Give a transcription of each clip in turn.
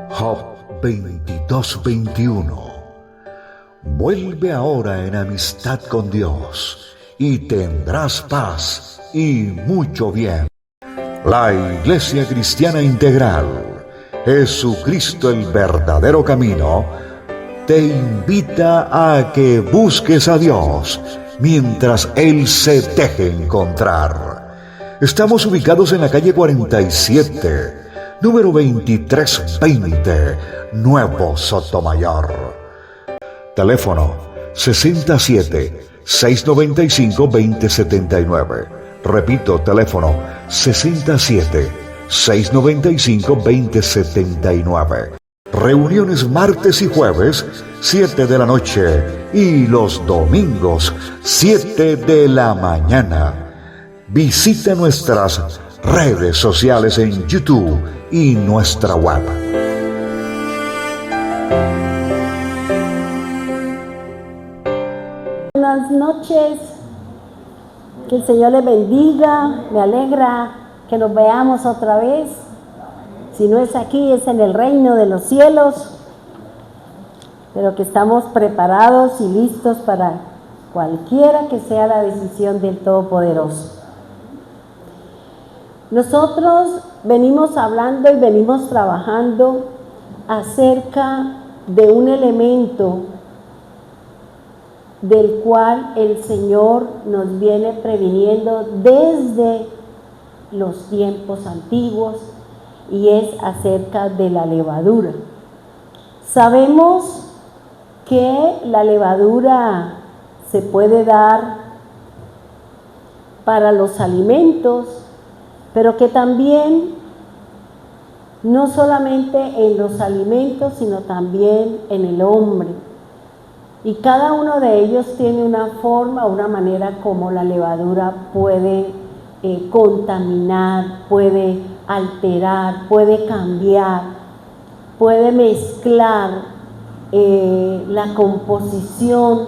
Job 22:21. Vuelve ahora en amistad con Dios y tendrás paz y mucho bien. La Iglesia Cristiana Integral, Jesucristo el verdadero camino, te invita a que busques a Dios mientras Él se deje encontrar. Estamos ubicados en la calle 47, número 2320, Nuevo Sotomayor. Teléfono 67-695-2079. Repito, teléfono 67-695-2079. Reuniones martes y jueves, 7 de la noche, y los domingos, 7 de la mañana. Visita nuestras redes sociales en YouTube y nuestra web. Buenas noches, que el Señor les bendiga. Me alegra que nos veamos otra vez. Si no es aquí, es en el reino de los cielos, pero que estamos preparados y listos para cualquiera que sea la decisión del Todopoderoso. Nosotros venimos hablando y venimos trabajando acerca de un elemento del cual el Señor nos viene previniendo desde los tiempos antiguos, y es acerca de la levadura. Sabemos que la levadura se puede dar para los alimentos, pero que también no solamente en los alimentos, sino también en el hombre. Y cada uno de ellos tiene una forma, una manera como la levadura puede contaminar, puede alterar, puede cambiar, puede mezclar la composición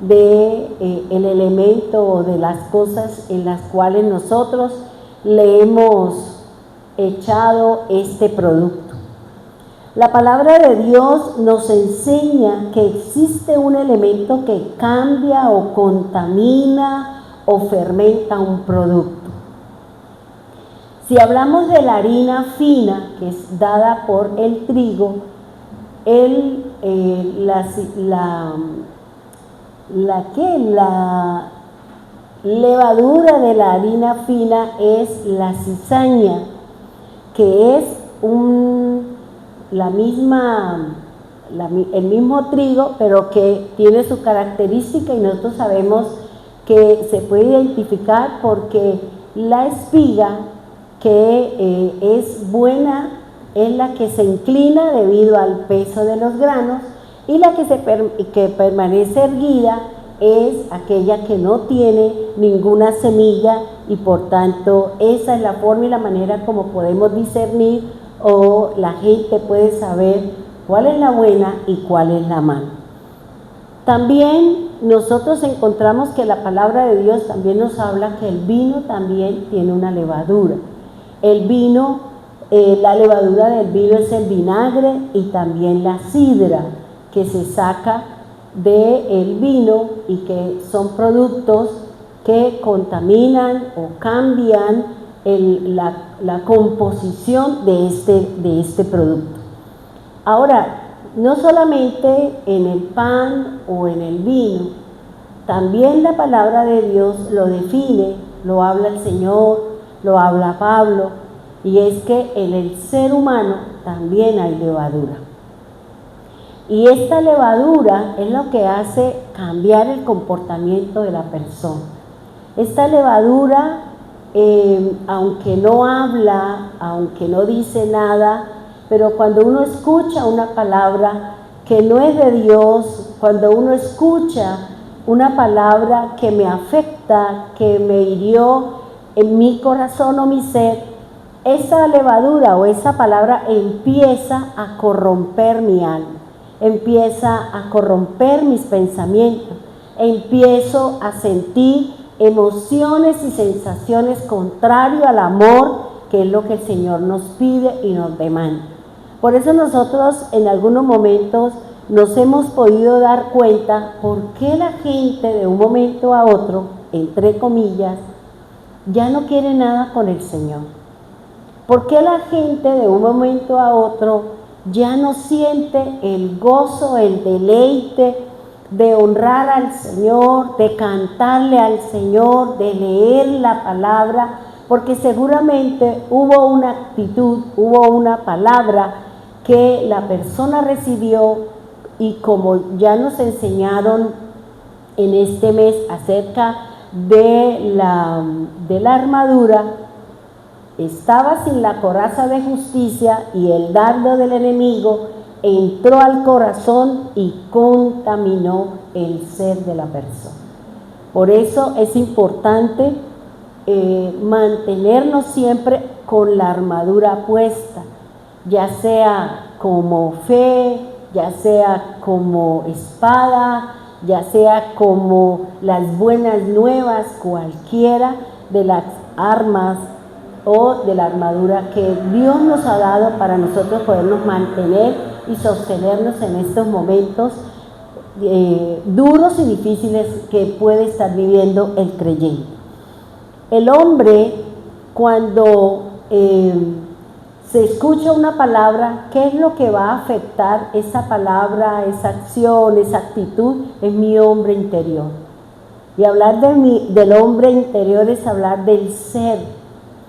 de el elemento o de las cosas en las cuales nosotros le hemos echado este producto. La palabra de Dios nos enseña que existe un elemento que cambia o contamina o fermenta un producto. Si hablamos de la harina fina, que es dada por el trigo, la levadura de la harina fina es la cizaña, que es el mismo trigo, pero que tiene su característica, y nosotros sabemos que se puede identificar porque la espiga que es buena es la que se inclina debido al peso de los granos, y la que permanece erguida es aquella que no tiene ninguna semilla, y por tanto esa es la forma y la manera como podemos discernir, o la gente puede saber cuál es la buena y cuál es la mala. También nosotros encontramos que la palabra de Dios también nos habla que el vino también tiene una levadura. El vino, la levadura del vino es el vinagre y también la sidra que se saca del vino, y que son productos que contaminan o cambian la composición de este producto. Ahora, no solamente en el pan o en el vino, también la palabra de Dios lo define, lo habla el Señor, lo habla Pablo, y es que en el ser humano también hay levadura. Y esta levadura es lo que hace cambiar el comportamiento de la persona. Esta levadura, aunque no habla, aunque no dice nada, pero cuando uno escucha una palabra que no es de Dios, cuando uno escucha una palabra que me afecta, que me hirió en mi corazón o mi ser, esa levadura o esa palabra empieza a corromper mi alma, empieza a corromper mis pensamientos, empiezo a sentir emociones y sensaciones contrarias al amor, que es lo que el Señor nos pide y nos demanda. Por eso nosotros en algunos momentos nos hemos podido dar cuenta por qué la gente de un momento a otro, entre comillas, ya no quiere nada con el Señor. ¿Por qué la gente de un momento a otro ya no siente el gozo, el deleite de honrar al Señor, de cantarle al Señor, de leer la palabra? Porque seguramente hubo una actitud, hubo una palabra que la persona recibió, y como ya nos enseñaron en este mes acerca de la armadura, estaba sin la coraza de justicia y el dardo del enemigo entró al corazón y contaminó el ser de la persona. Por eso es importante mantenernos siempre con la armadura puesta, ya sea como fe, ya sea como espada, ya sea como las buenas nuevas, cualquiera de las armas o de la armadura que Dios nos ha dado para nosotros podernos mantener y sostenernos en estos momentos duros y difíciles que puede estar viviendo el creyente. El hombre, cuando se escucha una palabra, ¿qué es lo que va a afectar esa palabra, esa acción, esa actitud? Es mi hombre interior. Y hablar del hombre interior es hablar del ser,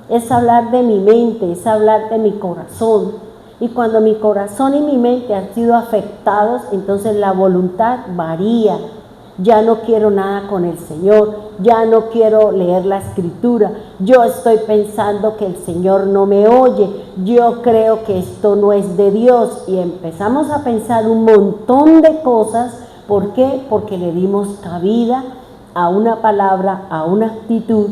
es hablar de mi mente, es hablar de mi corazón. Y cuando mi corazón y mi mente han sido afectados, entonces la voluntad varía. Ya no quiero nada con el Señor, ya no quiero leer la Escritura, yo estoy pensando que el Señor no me oye, yo creo que esto no es de Dios, y empezamos a pensar un montón de cosas. ¿Por qué? Porque le dimos cabida a una palabra, a una actitud,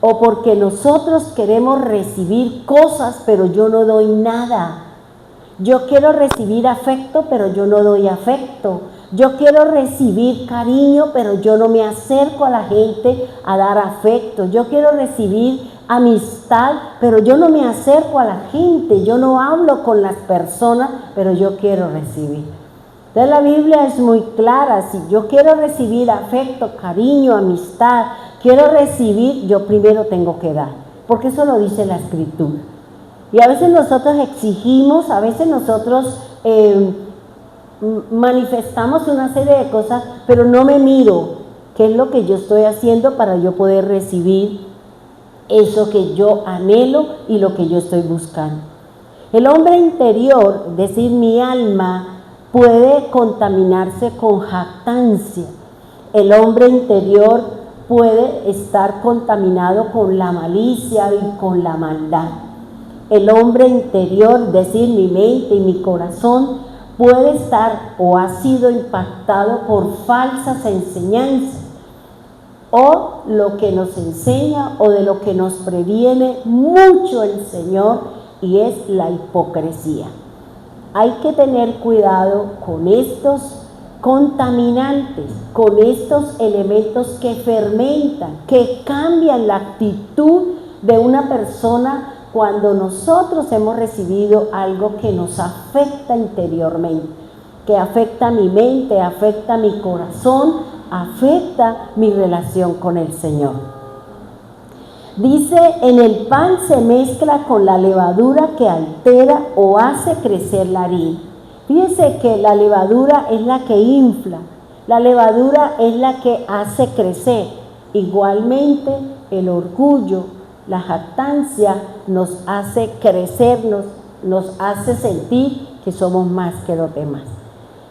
o porque nosotros queremos recibir cosas, pero yo no doy nada. Yo quiero recibir afecto, pero yo no doy afecto. Yo quiero recibir cariño, pero yo no me acerco a la gente a dar afecto. Yo quiero recibir amistad, pero yo no me acerco a la gente. Yo no hablo con las personas, pero yo quiero recibir. Entonces la Biblia es muy clara. Si yo quiero recibir afecto, cariño, amistad, quiero recibir, yo primero tengo que dar, porque eso lo dice la Escritura. Y a veces nosotros exigimos, a veces nosotros manifestamos una serie de cosas, pero no me miro qué es lo que yo estoy haciendo para yo poder recibir eso que yo anhelo y lo que yo estoy buscando. El hombre interior, es decir, mi alma, puede contaminarse con jactancia. El hombre interior puede estar contaminado con la malicia y con la maldad. El hombre interior, es decir, mi mente y mi corazón, puede estar o ha sido impactado por falsas enseñanzas, o lo que nos enseña o de lo que nos previene mucho el Señor, y es la hipocresía. Hay que tener cuidado con estos contaminantes, con estos elementos que fermentan, que cambian la actitud de una persona cuando nosotros hemos recibido algo que nos afecta interiormente, que afecta mi mente, afecta mi corazón, afecta mi relación con el Señor. Dice, en el pan se mezcla con la levadura que altera o hace crecer la harina. Fíjense que la levadura es la que infla, la levadura es la que hace crecer. Igualmente el orgullo, la jactancia nos hace crecer, nos hace sentir que somos más que los demás.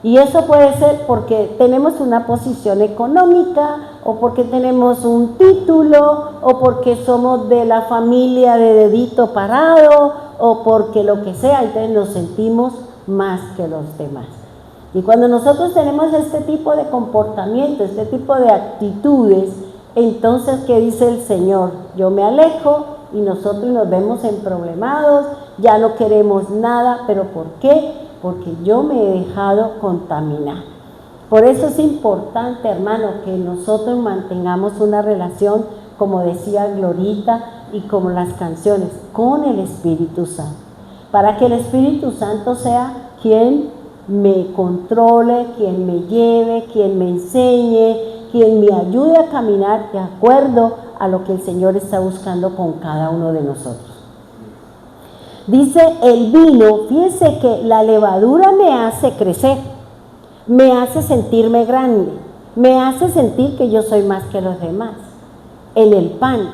Y eso puede ser porque tenemos una posición económica, o porque tenemos un título, o porque somos de la familia de dedito parado, o porque lo que sea, entonces nos sentimos más que los demás. Y cuando nosotros tenemos este tipo de comportamiento, este tipo de actitudes, entonces, ¿qué dice el Señor? Yo me alejo y nosotros nos vemos emproblemados, ya no queremos nada, ¿pero por qué? Porque yo me he dejado contaminar. Por eso es importante, hermano, que nosotros mantengamos una relación, como decía Glorita y como las canciones, con el Espíritu Santo, para que el Espíritu Santo sea quien me controle, quien me lleve, quien me enseñe, quien me ayude a caminar de acuerdo a lo que el Señor está buscando con cada uno de nosotros. Dice el vino, fíjense que la levadura me hace crecer, me hace sentirme grande, me hace sentir que yo soy más que los demás. En el pan,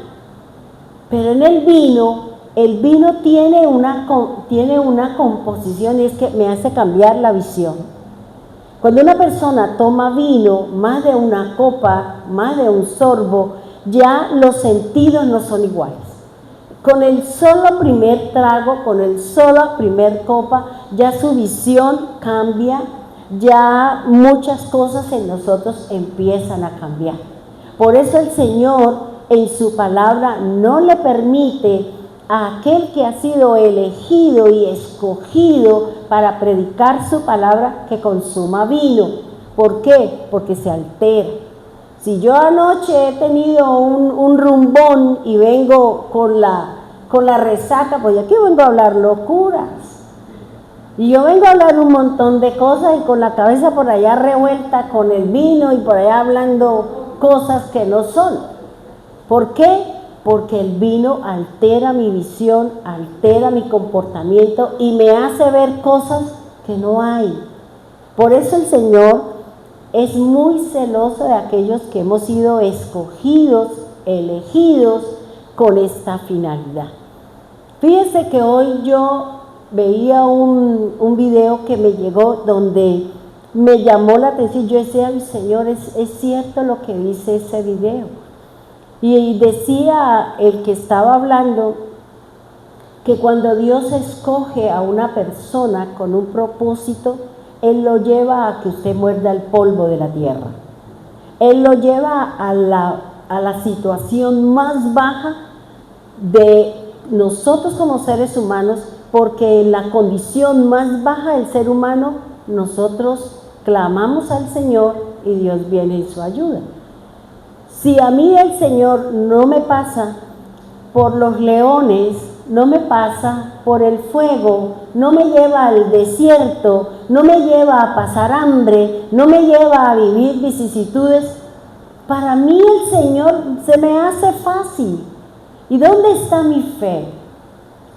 pero en el vino tiene una composición, y es que me hace cambiar la visión. Cuando una persona toma vino, más de una copa, más de un sorbo, ya los sentidos no son iguales. Con el solo primer trago, con el solo primer copa, ya su visión cambia, ya muchas cosas en nosotros empiezan a cambiar. Por eso el Señor en su palabra no le permite a aquel que ha sido elegido y escogido para predicar su palabra que consuma vino. ¿Por qué? Porque se altera. Si yo anoche he tenido un rumbón y vengo con la resaca, pues aquí vengo a hablar locuras. Y yo vengo a hablar un montón de cosas y con la cabeza por allá revuelta con el vino y por allá hablando cosas que no son. ¿Por qué? Porque el vino altera mi visión, altera mi comportamiento y me hace ver cosas que no hay. Por eso el Señor es muy celoso de aquellos que hemos sido escogidos, elegidos con esta finalidad. Fíjense que hoy yo veía un video que me llegó donde me llamó la atención. Yo decía, Señor, es cierto lo que dice ese video. Y decía el que estaba hablando que cuando Dios escoge a una persona con un propósito, Él lo lleva a que usted muerda el polvo de la tierra. Él lo lleva a la situación más baja de nosotros como seres humanos, porque en la condición más baja del ser humano, nosotros clamamos al Señor y Dios viene en su ayuda. Si a mí el Señor no me pasa por los leones, no me pasa por el fuego, no me lleva al desierto, no me lleva a pasar hambre, no me lleva a vivir vicisitudes, para mí el Señor se me hace fácil. ¿Y dónde está mi fe?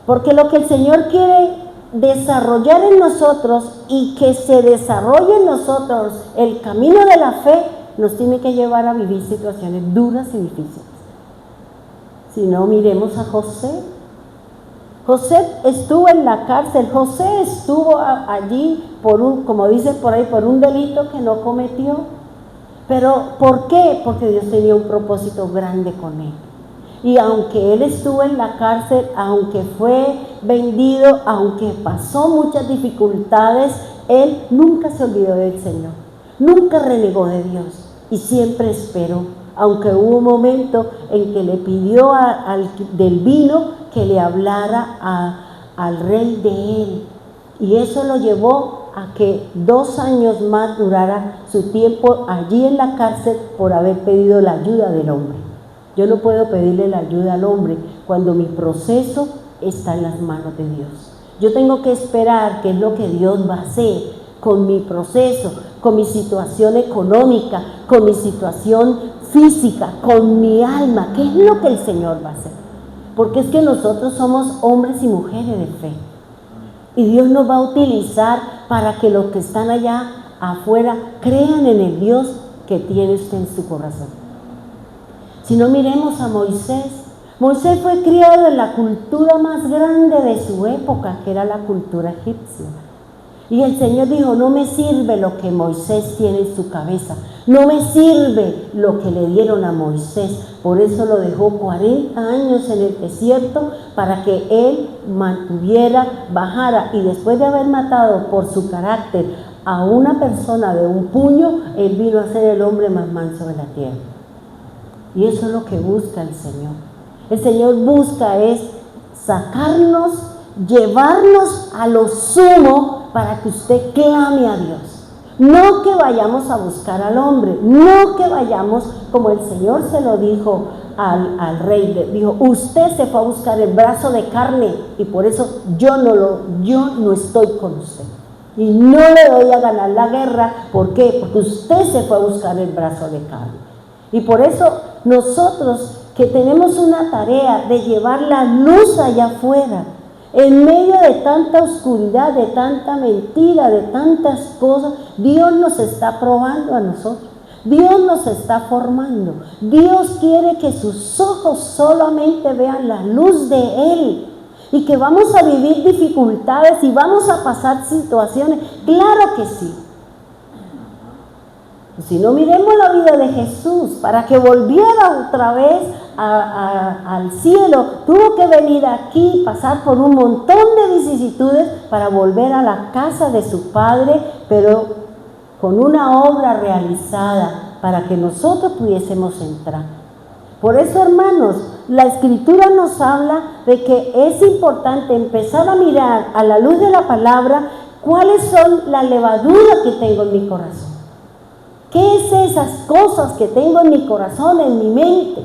Porque lo que el Señor quiere desarrollar en nosotros y que se desarrolle en nosotros el camino de la fe, nos tiene que llevar a vivir situaciones duras y difíciles. Si no, miremos a José. José estuvo en la cárcel, José estuvo allí como dicen por ahí, por un delito que no cometió. Pero ¿por qué? Porque Dios tenía un propósito grande con él. Y aunque él estuvo en la cárcel, aunque fue vendido, aunque pasó muchas dificultades, él nunca se olvidó del Señor, nunca renegó de Dios. Y siempre esperó, aunque hubo un momento en que le pidió del vino que le hablara al rey de él. Y eso lo llevó a que 2 años más durara su tiempo allí en la cárcel por haber pedido la ayuda del hombre. Yo no puedo pedirle la ayuda al hombre cuando mi proceso está en las manos de Dios. Yo tengo que esperar qué es lo que Dios va a hacer con mi proceso, con mi situación económica, con mi situación física, con mi alma, qué es lo que el Señor va a hacer. Porque es que nosotros somos hombres y mujeres de fe. Y Dios nos va a utilizar para que los que están allá afuera crean en el Dios que tiene usted en su corazón. Si no, miremos a Moisés. Moisés fue criado en la cultura más grande de su época, que era la cultura egipcia. Y el Señor dijo, no me sirve lo que Moisés tiene en su cabeza, no me sirve lo que le dieron a Moisés. Por eso lo dejó 40 años en el desierto para que él bajara. Y después de haber matado por su carácter a una persona de un puño, él vino a ser el hombre más manso de la tierra. Y eso es lo que busca el Señor. El Señor busca es sacarnos, llevarnos a lo sumo para que usted clame a Dios. No que vayamos a buscar al hombre, no que vayamos como el Señor se lo dijo al rey. Dijo, usted se fue a buscar el brazo de carne y por eso yo no estoy con usted. Y no le voy a ganar la guerra. ¿Por qué? Porque usted se fue a buscar el brazo de carne. Y por eso nosotros que tenemos una tarea de llevar la luz allá afuera, en medio de tanta oscuridad, de tanta mentira, de tantas cosas, Dios nos está probando a nosotros. Dios nos está formando. Dios quiere que sus ojos solamente vean la luz de Él. Y que vamos a vivir dificultades y vamos a pasar situaciones. Claro que sí. Si no, miremos la vida de Jesús. Para que volviera otra vez al cielo, tuvo que venir aquí, pasar por un montón de vicisitudes para volver a la casa de su Padre, pero con una obra realizada para que nosotros pudiésemos entrar. Por eso, hermanos, la Escritura nos habla de que es importante empezar a mirar a la luz de la palabra cuáles son las levaduras que tengo en mi corazón. ¿Qué es esas cosas que tengo en mi corazón, en mi mente,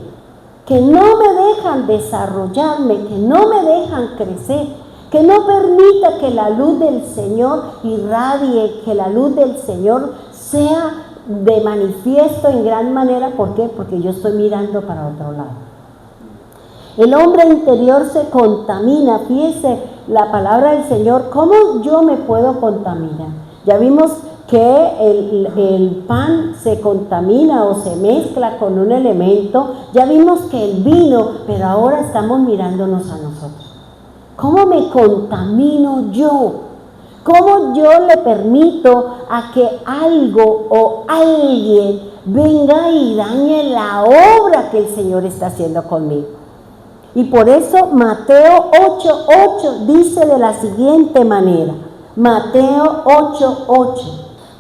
que no me dejan desarrollarme, que no me dejan crecer, que no permita que la luz del Señor irradie, que la luz del Señor sea de manifiesto en gran manera? ¿Por qué? Porque yo estoy mirando para otro lado. El hombre interior se contamina. Fíjese la palabra del Señor. ¿Cómo yo me puedo contaminar? Ya vimos que el pan se contamina o se mezcla con un elemento. Ya vimos que el vino, pero ahora estamos mirándonos a nosotros. ¿Cómo me contamino yo? ¿Cómo yo le permito a que algo o alguien venga y dañe la obra que el Señor está haciendo conmigo? Y por eso Mateo 8:8 dice de la siguiente manera. Mateo 8:8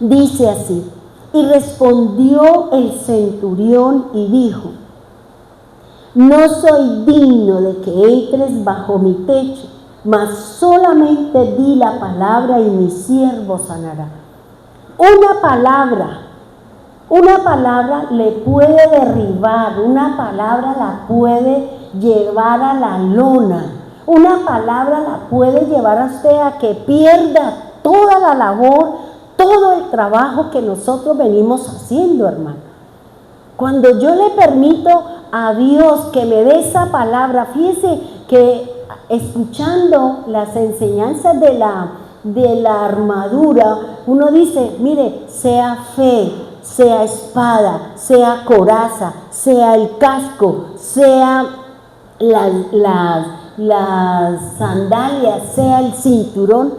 dice así: y respondió el centurión y dijo: no soy digno de que entres bajo mi techo, mas solamente di la palabra y mi siervo sanará. Una palabra le puede derribar, una palabra la puede llevar a la lona, una palabra la puede llevar a usted a que pierda toda la labor, todo el trabajo que nosotros venimos haciendo, hermano. Cuando yo le permito a Dios que me dé esa palabra, fíjese que escuchando las enseñanzas de la armadura, uno dice, mire, sea fe, sea espada, sea coraza, sea el casco, sea las sandalias, sea el cinturón,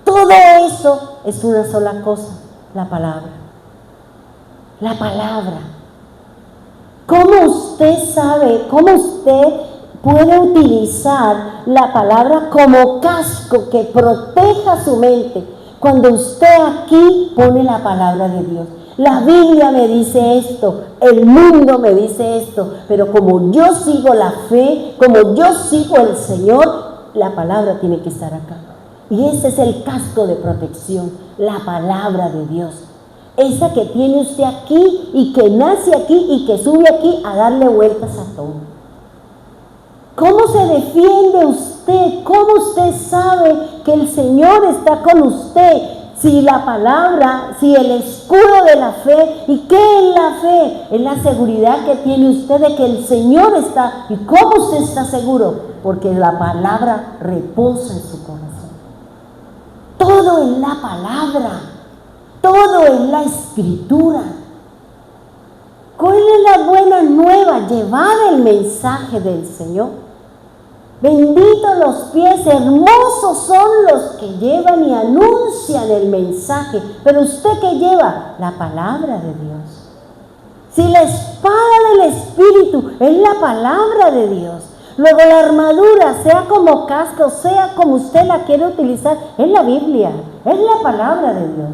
todo eso es una sola cosa, la palabra. La palabra. ¿Cómo usted sabe, cómo usted puede utilizar la palabra como casco que proteja su mente? Cuando usted aquí pone la palabra de Dios. La Biblia me dice esto, el mundo me dice esto, pero como yo sigo la fe, como yo sigo el Señor, la palabra tiene que estar acá. Y ese es el casco de protección, la palabra de Dios. Esa que tiene usted aquí y que nace aquí y que sube aquí a darle vueltas a todo. ¿Cómo se defiende usted? ¿Cómo usted sabe que el Señor está con usted? Si la palabra, si el escudo de la fe, ¿y qué es la fe? Es la seguridad que tiene usted de que el Señor está. ¿Y cómo usted está seguro? Porque la palabra reposa en su corazón. Todo es la palabra, todo es la Escritura. ¿Cuál es la buena nueva? Llevar el mensaje del Señor. Benditos los pies, hermosos son los que llevan y anuncian el mensaje. Pero usted, ¿qué lleva? La palabra de Dios. Si la espada del Espíritu es la palabra de Dios, luego la armadura, sea como casco, sea como usted la quiere utilizar, es la Biblia, es la palabra de Dios.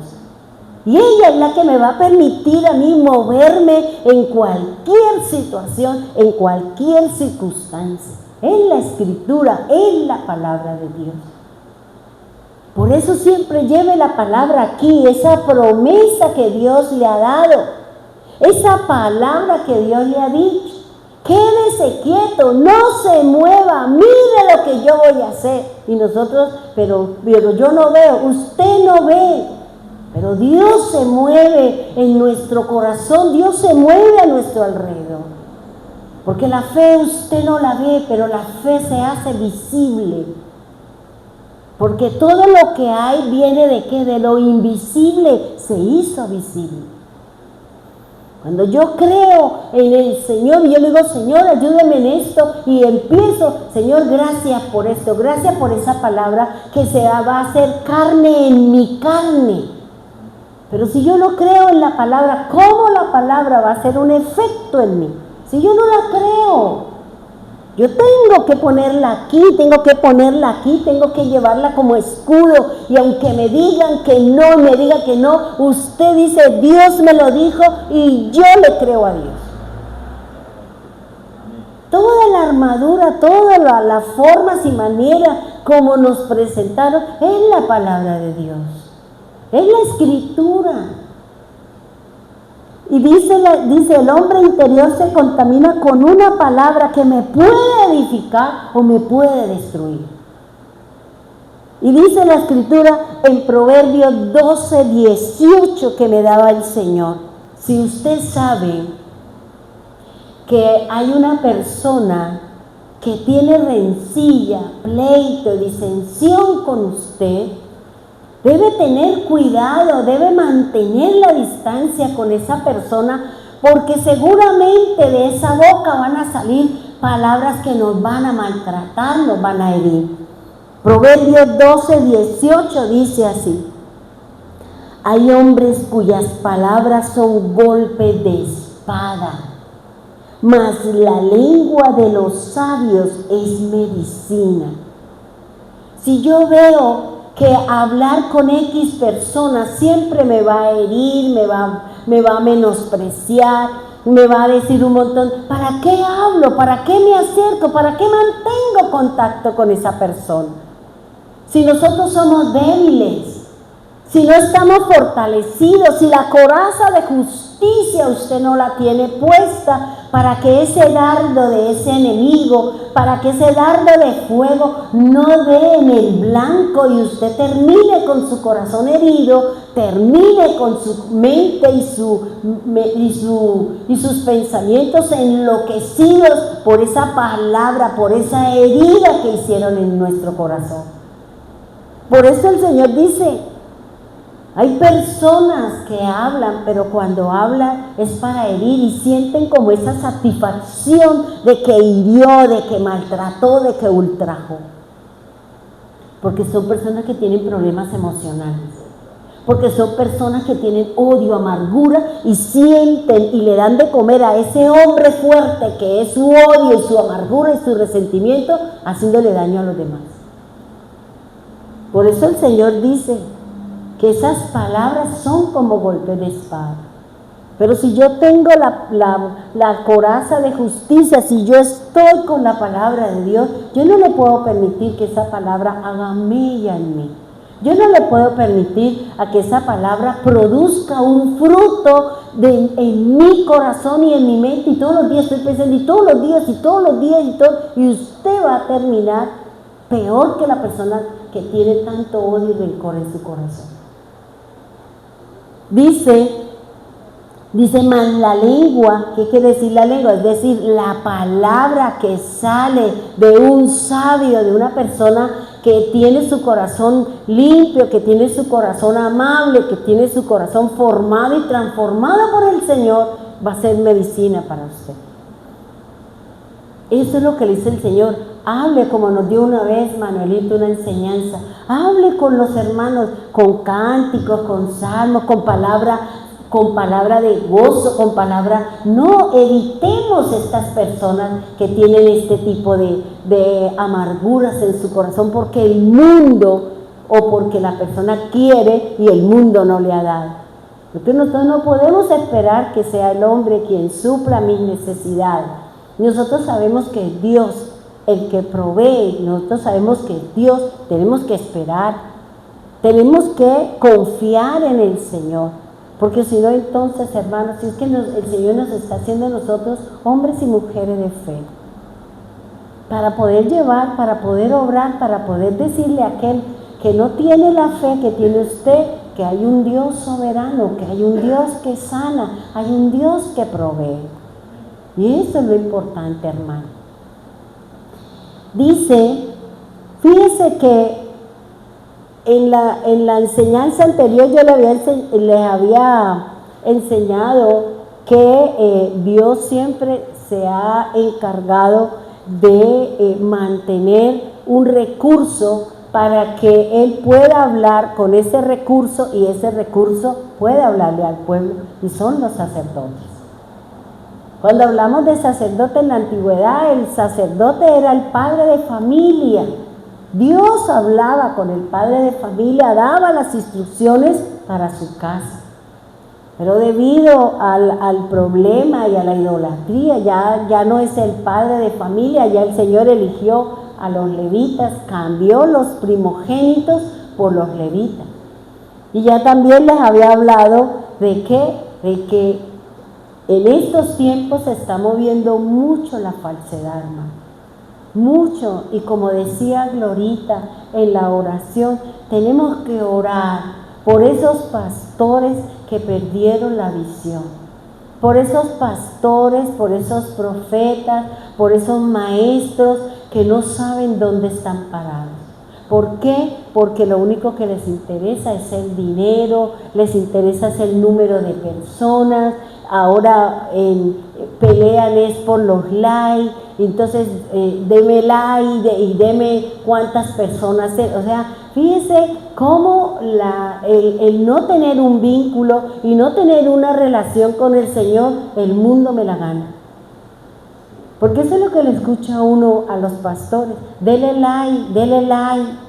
Y ella es la que me va a permitir a mí moverme en cualquier situación, en cualquier circunstancia. En la Escritura, en la palabra de Dios. Por eso siempre lleve la palabra aquí, esa promesa que Dios le ha dado, esa palabra que Dios le ha dicho. Quédese quieto, no se mueva, mire lo que yo voy a hacer. Y nosotros, pero yo no veo, usted no ve. Pero Dios se mueve en nuestro corazón, Dios se mueve a nuestro alrededor. Porque la fe usted no la ve, pero la fe se hace visible. Porque todo lo que hay viene de qué? De lo invisible se hizo visible. Cuando yo creo en el Señor y yo le digo, Señor, ayúdame en esto, y empiezo, Señor, gracias por esto, gracias por esa palabra que se va a hacer carne en mi carne. Pero si yo no creo en la palabra, ¿cómo la palabra va a hacer un efecto en mí? Si yo no la creo, yo tengo que ponerla aquí, tengo que llevarla como escudo. Y aunque me digan que no, me digan que no, usted dice, Dios me lo dijo y yo le creo a Dios. Toda la armadura, todas las formas y maneras como nos presentaron es la palabra de Dios, es la Escritura. Y dice, el hombre interior se contamina con una palabra que me puede edificar o me puede destruir. Y dice la Escritura en Proverbios 12:18 que me daba el Señor. Si usted sabe que hay una persona que tiene rencilla, pleito, disensión con usted, debe tener cuidado, debe mantener la distancia con esa persona, porque seguramente de esa boca van a salir palabras que nos van a maltratar, nos van a herir. Proverbios 12:18 dice así: hay hombres cuyas palabras son golpes de espada, mas la lengua de los sabios es medicina. Si yo veo que hablar con X personas siempre me va a herir, me va a menospreciar, me va a decir un montón, ¿para qué hablo? ¿Para qué me acerco? ¿Para qué mantengo contacto con esa persona? Si nosotros somos débiles, si no estamos fortalecidos, si la coraza de justicia usted no la tiene puesta para que ese dardo de ese enemigo, para que ese dardo de fuego no dé en el blanco y usted termine con su corazón herido, termine con su mente y sus pensamientos enloquecidos por esa palabra, por esa herida que hicieron en nuestro corazón. Por eso el Señor dice, hay personas que hablan, pero cuando hablan es para herir y sienten como esa satisfacción de que hirió, de que maltrató, de que ultrajó. Porque son personas que tienen problemas emocionales. Porque son personas que tienen odio, amargura y sienten y le dan de comer a ese hombre fuerte que es su odio y su amargura y su resentimiento, haciéndole daño a los demás. Por eso el Señor dice que esas palabras son como golpes de espada. Pero si yo tengo la coraza de justicia, si yo estoy con la palabra de Dios, yo no le puedo permitir que esa palabra haga mella en mí. Yo no le puedo permitir a que esa palabra produzca un fruto en mi corazón y en mi mente, y todos los días estoy pensando, y todos los días, y usted va a terminar peor que la persona que tiene tanto odio y rencor en su corazón. Dice, más la lengua, ¿qué quiere decir la lengua? Es decir, la palabra que sale de un sabio, de una persona que tiene su corazón limpio, que tiene su corazón amable, que tiene su corazón formado y transformado por el Señor, va a ser medicina para usted. Eso es lo que le dice el Señor. Hable como nos dio una vez Manuelito una enseñanza. Hable con los hermanos, con cánticos, con salmos, con palabra de gozo, con palabra. No evitemos estas personas que tienen este tipo de amarguras en su corazón porque el mundo o porque la persona quiere y el mundo no le ha dado. Porque nosotros no podemos esperar que sea el hombre quien supla mis necesidades. Nosotros sabemos que es Dios el que provee, nosotros sabemos que es Dios, tenemos que esperar, tenemos que confiar en el Señor. Porque si no, entonces, hermanos, si es que el Señor nos está haciendo a nosotros hombres y mujeres de fe, para poder llevar, para poder obrar, para poder decirle a aquel que no tiene la fe que tiene usted, que hay un Dios soberano, que hay un Dios que sana, hay un Dios que provee. Y eso es lo importante, hermano. Dice, fíjese que en la enseñanza anterior yo les había enseñado que Dios siempre se ha encargado de mantener un recurso para que Él pueda hablar con ese recurso y ese recurso puede hablarle al pueblo, y son los sacerdotes. Cuando hablamos de sacerdote en la antigüedad, el sacerdote era el padre de familia. Dios hablaba con el padre de familia, daba las instrucciones para su casa. Pero debido al problema y a la idolatría, ya no es el padre de familia, ya el Señor eligió a los levitas, cambió los primogénitos por los levitas. Y ya también les había hablado de que en estos tiempos se está moviendo mucho la falsedad, hermano. Mucho, y como decía Glorita en la oración, tenemos que orar por esos pastores que perdieron la visión, por esos pastores, por esos profetas, por esos maestros que no saben dónde están parados. ¿Por qué? Porque lo único que les interesa es el dinero, les interesa es el número de personas, ahora pelean es por los likes, entonces deme like y deme cuántas personas, o sea, fíjese cómo el no tener un vínculo y no tener una relación con el Señor, el mundo me la gana. Porque eso es lo que le escucha uno a los pastores, dele like,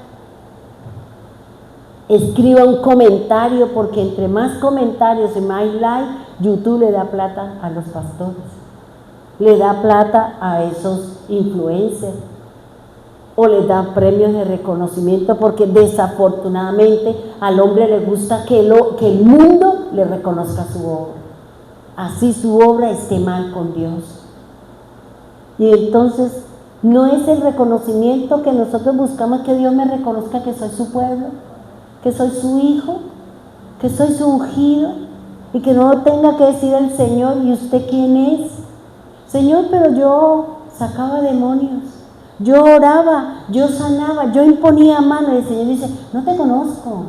escriba un comentario, porque entre más comentarios y más like, YouTube le da plata a los pastores, le da plata a esos influencers, o les da premios de reconocimiento, porque desafortunadamente al hombre le gusta que el mundo le reconozca su obra, así su obra esté mal con Dios. Y entonces no es el reconocimiento que nosotros buscamos, que Dios me reconozca que soy su pueblo, que soy su hijo, que soy su ungido, y que no tenga que decir al Señor, ¿y usted quién es? Señor, pero yo sacaba demonios, yo oraba, yo sanaba, yo imponía mano, y el Señor dice, no te conozco.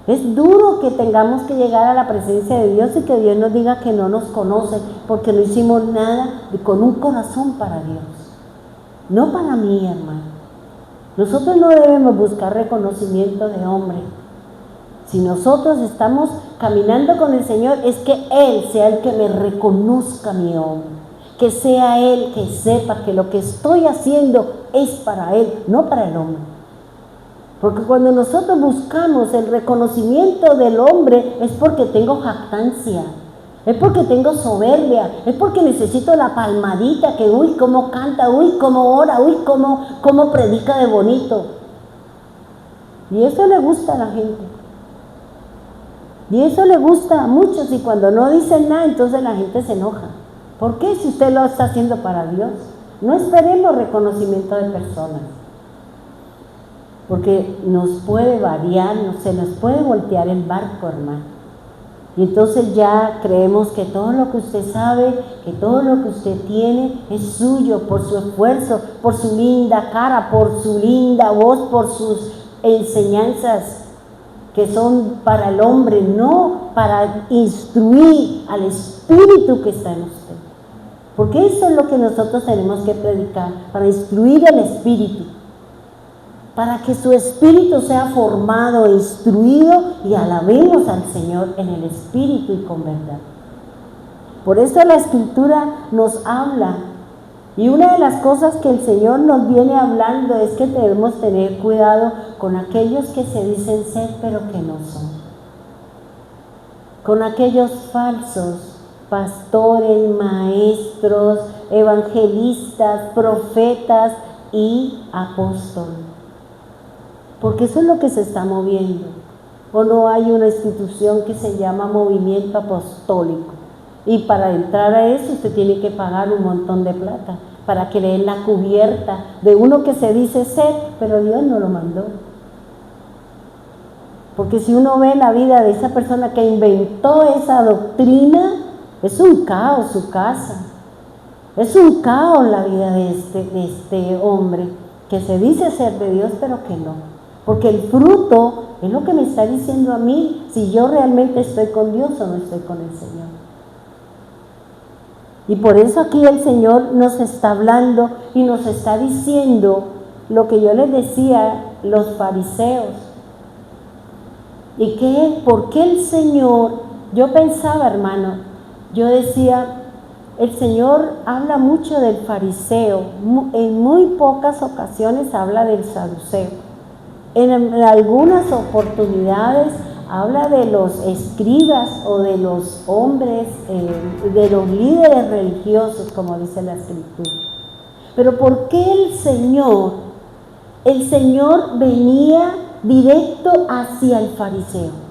Es duro que tengamos que llegar a la presencia de Dios y que Dios nos diga que no nos conoce, porque no hicimos nada con un corazón para Dios, no para mí, hermano. Nosotros no debemos buscar reconocimiento de hombre. Si nosotros estamos caminando con el Señor, es que Él sea el que me reconozca mi hombre, que sea Él que sepa que lo que estoy haciendo es para Él, no para el hombre. Porque cuando nosotros buscamos el reconocimiento del hombre, es porque tengo jactancia, es porque tengo soberbia, es porque necesito la palmadita, que uy, cómo canta, uy, cómo ora, uy, cómo predica de bonito. Y eso le gusta a la gente. Y eso le gusta a muchos, y cuando no dicen nada, entonces la gente se enoja. ¿Por qué? Si usted lo está haciendo para Dios. No esperemos reconocimiento de personas, porque nos puede variar, se nos puede voltear el barco, hermano. Y entonces ya creemos que todo lo que usted sabe, que todo lo que usted tiene es suyo por su esfuerzo, por su linda cara, por su linda voz, por sus enseñanzas que son para el hombre, no para instruir al espíritu que está en usted. Porque eso es lo que nosotros tenemos que predicar, para instruir el espíritu, para que su espíritu sea formado, instruido, y alabemos al Señor en el espíritu y con verdad. Por eso la Escritura nos habla, y una de las cosas que el Señor nos viene hablando es que debemos tener cuidado con aquellos que se dicen ser pero que no son. con aquellos falsos pastores, maestros, evangelistas, profetas y apóstoles. Porque eso es lo que se está moviendo. O no hay una institución que se llama movimiento apostólico. Y para entrar a eso usted tiene que pagar un montón de plata para que le den la cubierta de uno que se dice ser, pero Dios no lo mandó. Porque si uno ve la vida de esa persona que inventó esa doctrina, es un caos su casa. Es un caos la vida de este hombre que se dice ser de Dios, pero que no. Porque el fruto es lo que me está diciendo a mí si yo realmente estoy con Dios o no estoy con el Señor. Y por eso aquí el Señor nos está hablando y nos está diciendo lo que yo les decía, los fariseos. ¿Y qué? ¿Por qué el Señor? Yo pensaba, hermano, yo decía, el Señor habla mucho del fariseo, en muy pocas ocasiones habla del saduceo. En algunas oportunidades habla de los escribas o de los hombres, de los líderes religiosos, como dice la Escritura. Pero ¿por qué el Señor venía directo hacia el fariseo?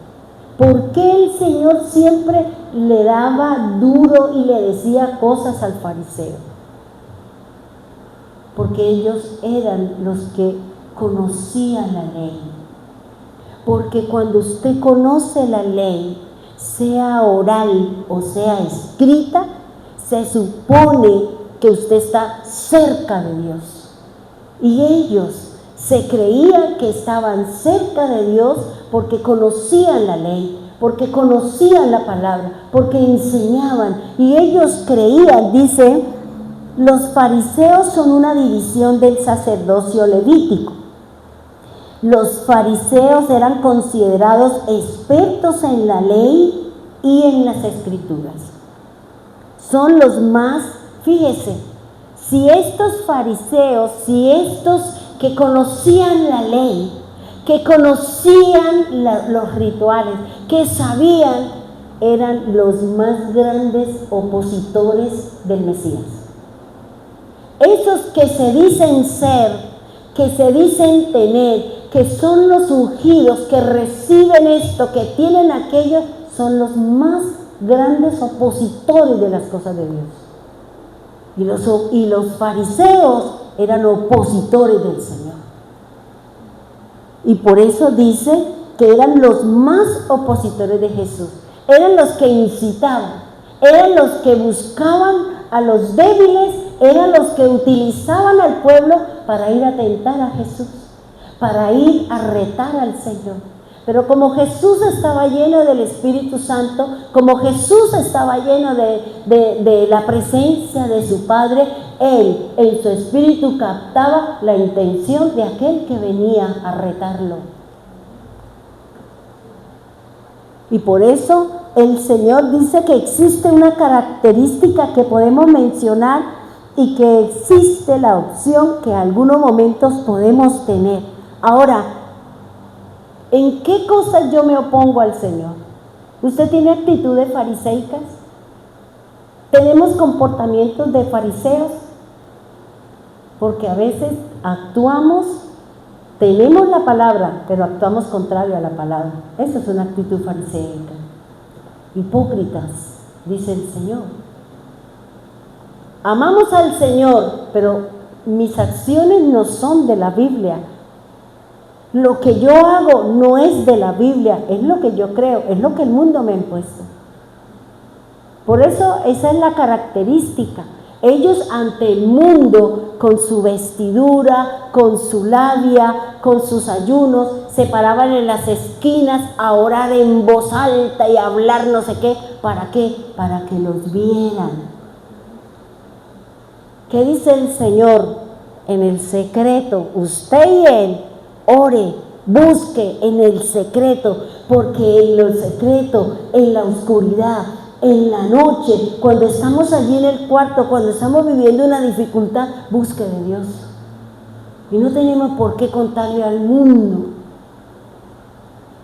¿Por qué el Señor siempre le daba duro y le decía cosas al fariseo? Porque ellos eran los que conocían la ley. Porque cuando usted conoce la ley, sea oral o sea escrita, se supone que usted está cerca de Dios. Y ellos se creían que estaban cerca de Dios porque conocían la ley, porque conocían la palabra, porque enseñaban. Y ellos creían, dice, los fariseos son una división del sacerdocio levítico. Los fariseos eran considerados expertos en la ley y en las escrituras. Son los más, fíjese, si estos fariseos, si estos que conocían la ley, que conocían los rituales, que sabían, eran los más grandes opositores del Mesías. Esos que se dicen ser, que se dicen tener, que son los ungidos, que reciben esto, que tienen aquello, son los más grandes opositores de las cosas de Dios. Y los fariseos eran opositores del Señor. Y por eso dice que eran los más opositores de Jesús. Eran los que incitaban, eran los que buscaban a los débiles, eran los que utilizaban al pueblo para ir a tentar a Jesús, para ir a retar al Señor. Pero como Jesús estaba lleno del Espíritu Santo, como Jesús estaba lleno de la presencia de su Padre, Él en su espíritu captaba la intención de aquel que venía a retarlo. Y por eso el Señor dice que existe una característica que podemos mencionar y que existe la opción que en algunos momentos podemos tener. Ahora, ¿en qué cosas yo me opongo al Señor? ¿Usted tiene actitudes fariseicas? ¿Tenemos comportamientos de fariseos? Porque a veces actuamos, tenemos la palabra, pero actuamos contrario a la palabra. Eso es una actitud fariseica. Hipócritas, dice el Señor. Amamos al Señor, pero mis acciones no son de la Biblia. Lo que yo hago no es de la Biblia, es lo que yo creo, es lo que el mundo me ha impuesto. Por eso esa es la característica. Ellos ante el mundo, con su vestidura, con su labia, con sus ayunos, se paraban en las esquinas a orar en voz alta y a hablar no sé qué. ¿Para qué? Para que los vieran. ¿Qué dice el Señor? En el secreto, usted y Él, ore, busque en el secreto, porque en el secreto, en la oscuridad, en la noche, cuando estamos allí en el cuarto, cuando estamos viviendo una dificultad, busque de Dios. Y no tenemos por qué contarle al mundo.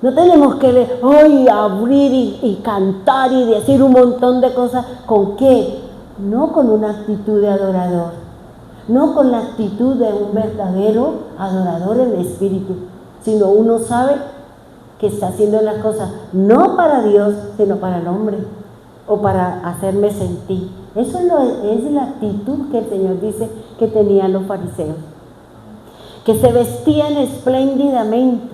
No tenemos que hoy abrir y cantar y decir un montón de cosas. ¿Con qué? No con una actitud de adorador, no con la actitud de un verdadero adorador en espíritu, sino uno sabe que está haciendo las cosas no para Dios, sino para el hombre o para hacerme sentir. Eso es la actitud que el Señor dice que tenían los fariseos, que se vestían espléndidamente,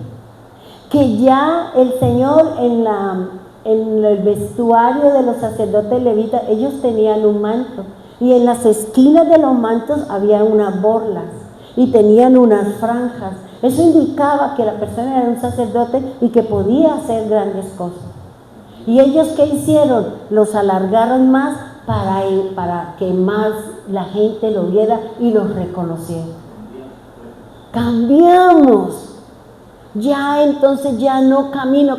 que ya el Señor en el vestuario de los sacerdotes levitas, ellos tenían un manto y en las esquinas de los mantos había unas borlas y tenían unas franjas. Eso indicaba que la persona era un sacerdote y que podía hacer grandes cosas. ¿Y ellos qué hicieron? Los alargaron más para que más la gente lo viera y los reconociera. Cambiamos. Ya entonces ya no camino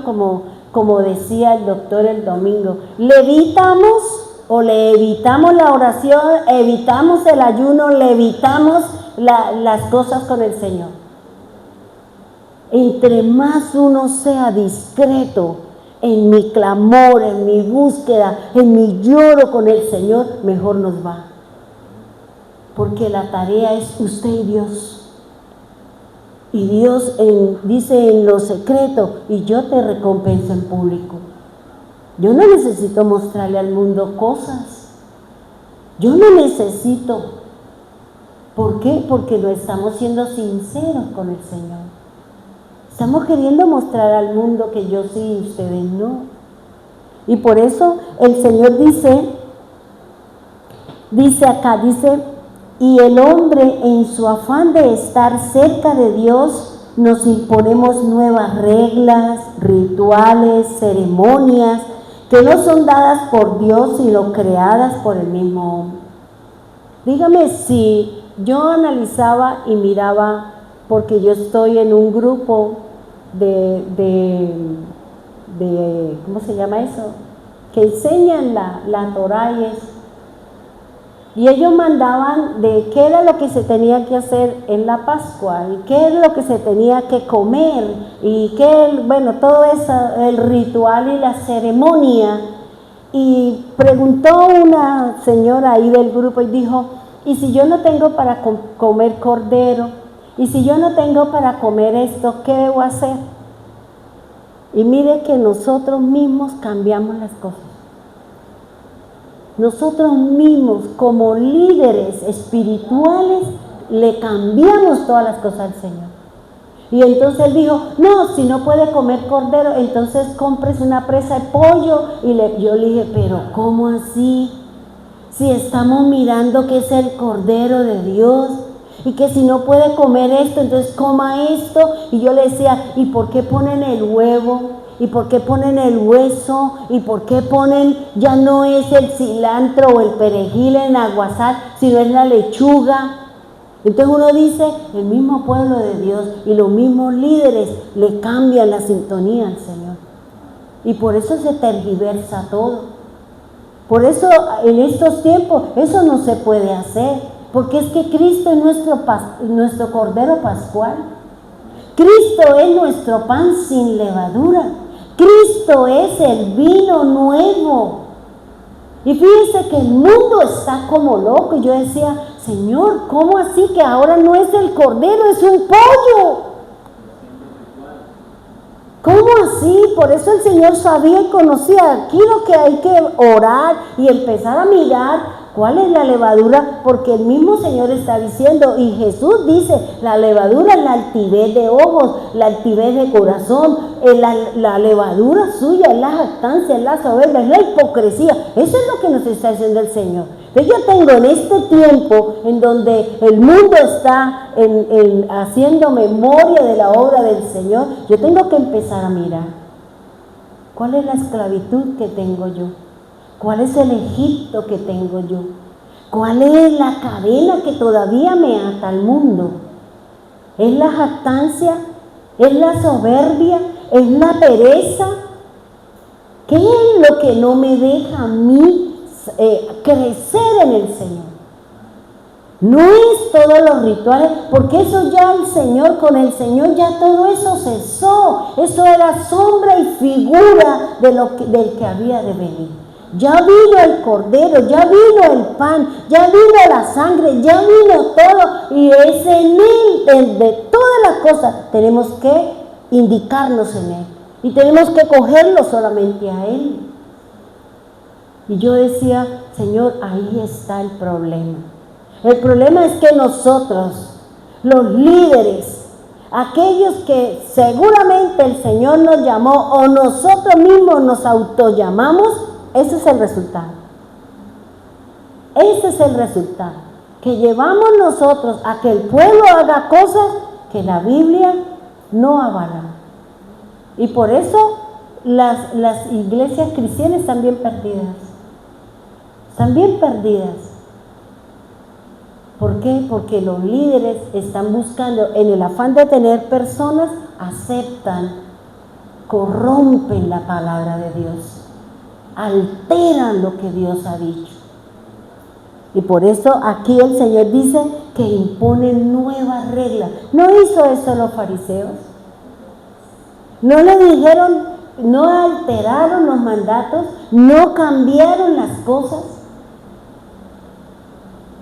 como decía el doctor el domingo. Le evitamos la oración, evitamos el ayuno, le evitamos las cosas con el Señor. Entre más uno sea discreto en mi clamor, en mi búsqueda, en mi lloro con el Señor, mejor nos va. Porque la tarea es usted y Dios. Y Dios dice en lo secreto, y yo te recompenso en público. Yo no necesito mostrarle al mundo cosas. Yo no necesito. ¿Por qué? Porque no estamos siendo sinceros con el Señor. Estamos queriendo mostrar al mundo que yo sí y ustedes no. Y por eso el Señor dice acá, y el hombre en su afán de estar cerca de Dios nos imponemos nuevas reglas, rituales, ceremonias que no son dadas por Dios sino creadas por el mismo hombre. Dígame si yo analizaba y miraba, porque yo estoy en un grupo de ¿cómo se llama eso? Que enseñan la Torá y ellos mandaban de qué era lo que se tenía que hacer en la Pascua y qué es lo que se tenía que comer y todo eso, el ritual y la ceremonia. Y preguntó una señora ahí del grupo y dijo, ¿y si yo no tengo para comer cordero? ¿Y si yo no tengo para comer esto, qué debo hacer? Y mire que nosotros mismos cambiamos las cosas. Nosotros mismos, como líderes espirituales, le cambiamos todas las cosas al Señor. Y entonces él dijo, no, si no puede comer cordero, entonces cómprese una presa de pollo. Y yo le dije, pero ¿cómo así? Si estamos mirando que es el Cordero de Dios, y que si no puede comer esto, entonces coma esto. Y yo le decía, ¿y por qué ponen el huevo? ¿Y por qué ponen el hueso? ¿Y por qué ponen, ya no es el cilantro o el perejil en aguasar, sino es la lechuga? Entonces uno dice, el mismo pueblo de Dios y los mismos líderes le cambian la sintonía al Señor. Y por eso se tergiversa todo. Por eso en estos tiempos eso no se puede hacer, porque es que Cristo es nuestro Cordero Pascual. Cristo es nuestro pan sin levadura. Cristo es el vino nuevo. Y fíjense que el mundo está como loco. Y yo decía, Señor, ¿cómo así que ahora no es el cordero, es un pollo? ¿Cómo así? Por eso el Señor sabía y conocía. Aquí lo que hay que orar y empezar a mirar cuál es la levadura, porque el mismo Señor está diciendo, y Jesús dice, la levadura es la altivez de ojos, la altivez de corazón, la levadura suya es la jactancia, es la soberbia, es la hipocresía. Eso es lo que nos está diciendo el Señor. Entonces yo tengo en este tiempo en donde el mundo está haciendo memoria de la obra del Señor, yo tengo que empezar a mirar cuál es la esclavitud que tengo yo. ¿Cuál es el Egipto que tengo yo? ¿Cuál es la cadena que todavía me ata al mundo? ¿Es la jactancia? ¿Es la soberbia? ¿Es la pereza? ¿Qué es lo que no me deja a mí crecer en el Señor? No es todos los rituales, porque eso ya el Señor, con el Señor ya todo eso cesó. Eso era sombra y figura del que había de venir. Ya vino el Cordero, ya vino el pan, ya vino la sangre, ya vino todo. Y es en Él, de todas las cosas, tenemos que indicarnos en Él. Y tenemos que cogerlo solamente a Él. Y yo decía, Señor, ahí está el problema. El problema es que nosotros, los líderes, aquellos que seguramente el Señor nos llamó o nosotros mismos nos autollamamos, ese es el resultado. Ese es el resultado. Que llevamos nosotros a que el pueblo haga cosas que la Biblia no avala. Y por eso las iglesias cristianas están bien perdidas. Están bien perdidas. ¿Por qué? Porque los líderes están buscando, en el afán de tener personas, aceptan, corrompen la palabra de Dios, alteran lo que Dios ha dicho. Y por eso aquí el Señor dice que imponen nuevas reglas. ¿No hizo eso los fariseos? ¿No le dijeron, no alteraron los mandatos, no cambiaron las cosas?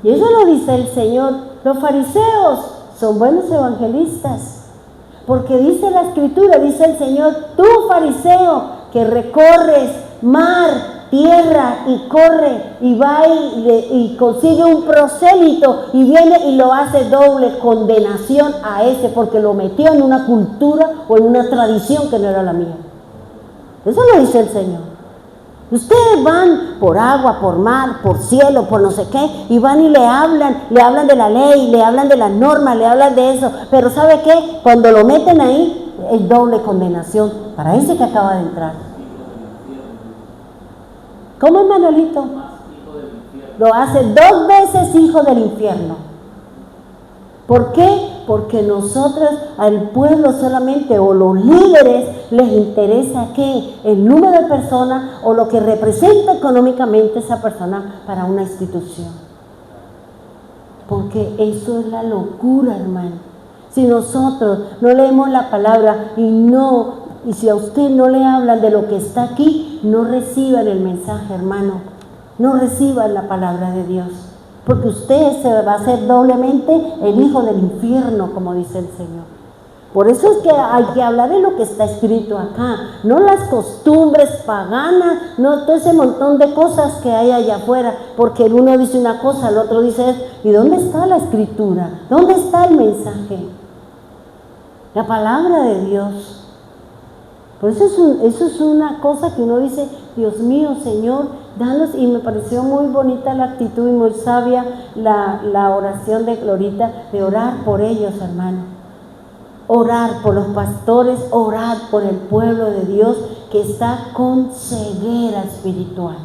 Y eso lo dice el Señor. Los fariseos son buenos evangelistas, porque dice la Escritura, dice el Señor, tú fariseo que recorres mar, tierra y corre y va y consigue un prosélito y viene y lo hace doble condenación a ese porque lo metió en una cultura o en una tradición que no era la mía. Eso lo dice el Señor. Ustedes van por agua, por mar, por cielo, por no sé qué, y van y le hablan de la ley, le hablan de las normas, le hablan de eso, pero ¿sabe qué? Cuando lo meten ahí, es doble condenación para ese que acaba de entrar. ¿Cómo es, Manolito? Lo hace 2 veces hijo del infierno. ¿Por qué? Porque nosotros, al pueblo solamente, o los líderes, les interesa que el número de personas o lo que representa económicamente esa persona para una institución. Porque eso es la locura, hermano. Si nosotros no leemos la palabra y si a usted no le hablan de lo que está aquí, no reciban el mensaje, hermano. No reciban la palabra de Dios. Porque usted se va a hacer doblemente el hijo del infierno, como dice el Señor. Por eso es que hay que hablar de lo que está escrito acá, no las costumbres paganas, no todo ese montón de cosas que hay allá afuera, porque el uno dice una cosa, el otro dice eso. ¿Y dónde está la Escritura? ¿Dónde está el mensaje? La palabra de Dios. Por eso es una cosa que uno dice, Dios mío, Señor, danos. Y me pareció muy bonita la actitud y muy sabia la oración de Glorita, de orar por ellos, hermano. Orar por los pastores, orar por el pueblo de Dios que está con ceguera espiritual.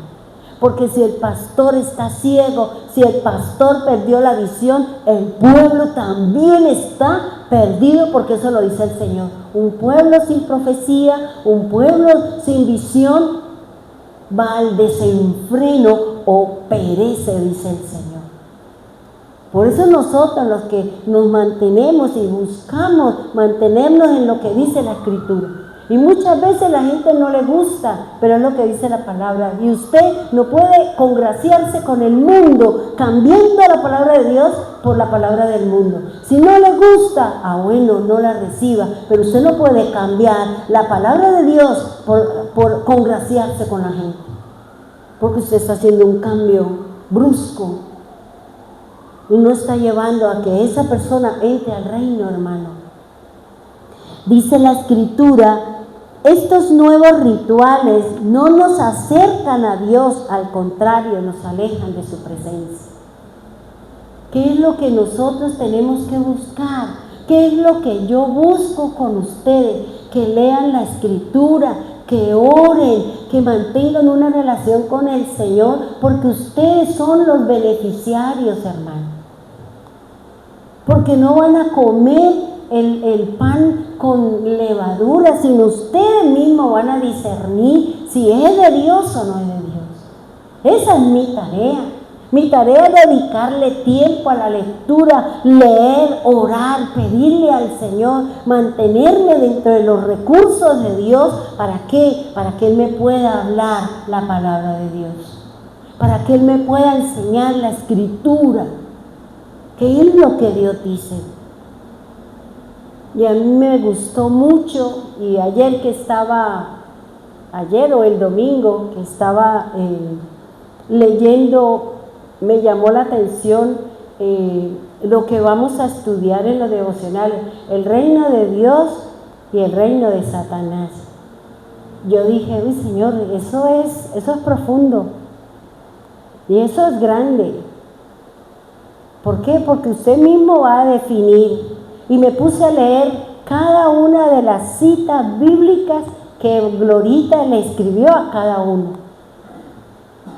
Porque si el pastor está ciego, si el pastor perdió la visión, el pueblo también está perdido, porque eso lo dice el Señor. Un pueblo sin profecía, un pueblo sin visión, va al desenfreno o perece, dice el Señor. Por eso nosotros, los que nos mantenemos y buscamos mantenernos en lo que dice la Escritura. Y muchas veces la gente no le gusta, pero es lo que dice la palabra. Y usted no puede congraciarse con el mundo, cambiando la palabra de Dios por la palabra del mundo. Si no le gusta, bueno, no la reciba. Pero usted no puede cambiar la palabra de Dios por congraciarse con la gente. Porque usted está haciendo un cambio brusco. Y no está llevando a que esa persona entre al reino, hermano. Dice la Escritura, estos nuevos rituales no nos acercan a Dios, al contrario, nos alejan de su presencia. ¿Qué es lo que nosotros tenemos que buscar? ¿Qué es lo que yo busco con ustedes? Que lean la Escritura, que oren, que mantengan una relación con el Señor, porque ustedes son los beneficiarios, hermano. Porque no van a comer el pan con levadura, sino ustedes mismos van a discernir si es de Dios o no es de Dios. Esa es mi tarea. Mi tarea es dedicarle tiempo a la lectura, leer, orar, pedirle al Señor, mantenerme dentro de los recursos de Dios. ¿Para qué? Para que Él me pueda hablar la palabra de Dios. Para que Él me pueda enseñar la Escritura. ¿Qué es lo que Dios dice? Y a mí me gustó mucho, y ayer o el domingo que estaba leyendo, me llamó la atención lo que vamos a estudiar en los devocionales, el reino de Dios y el reino de Satanás. Yo dije, uy Señor, eso es profundo y eso es grande. ¿Por qué? Porque usted mismo va a definir. Y me puse a leer cada una de las citas bíblicas que Glorita le escribió a cada uno.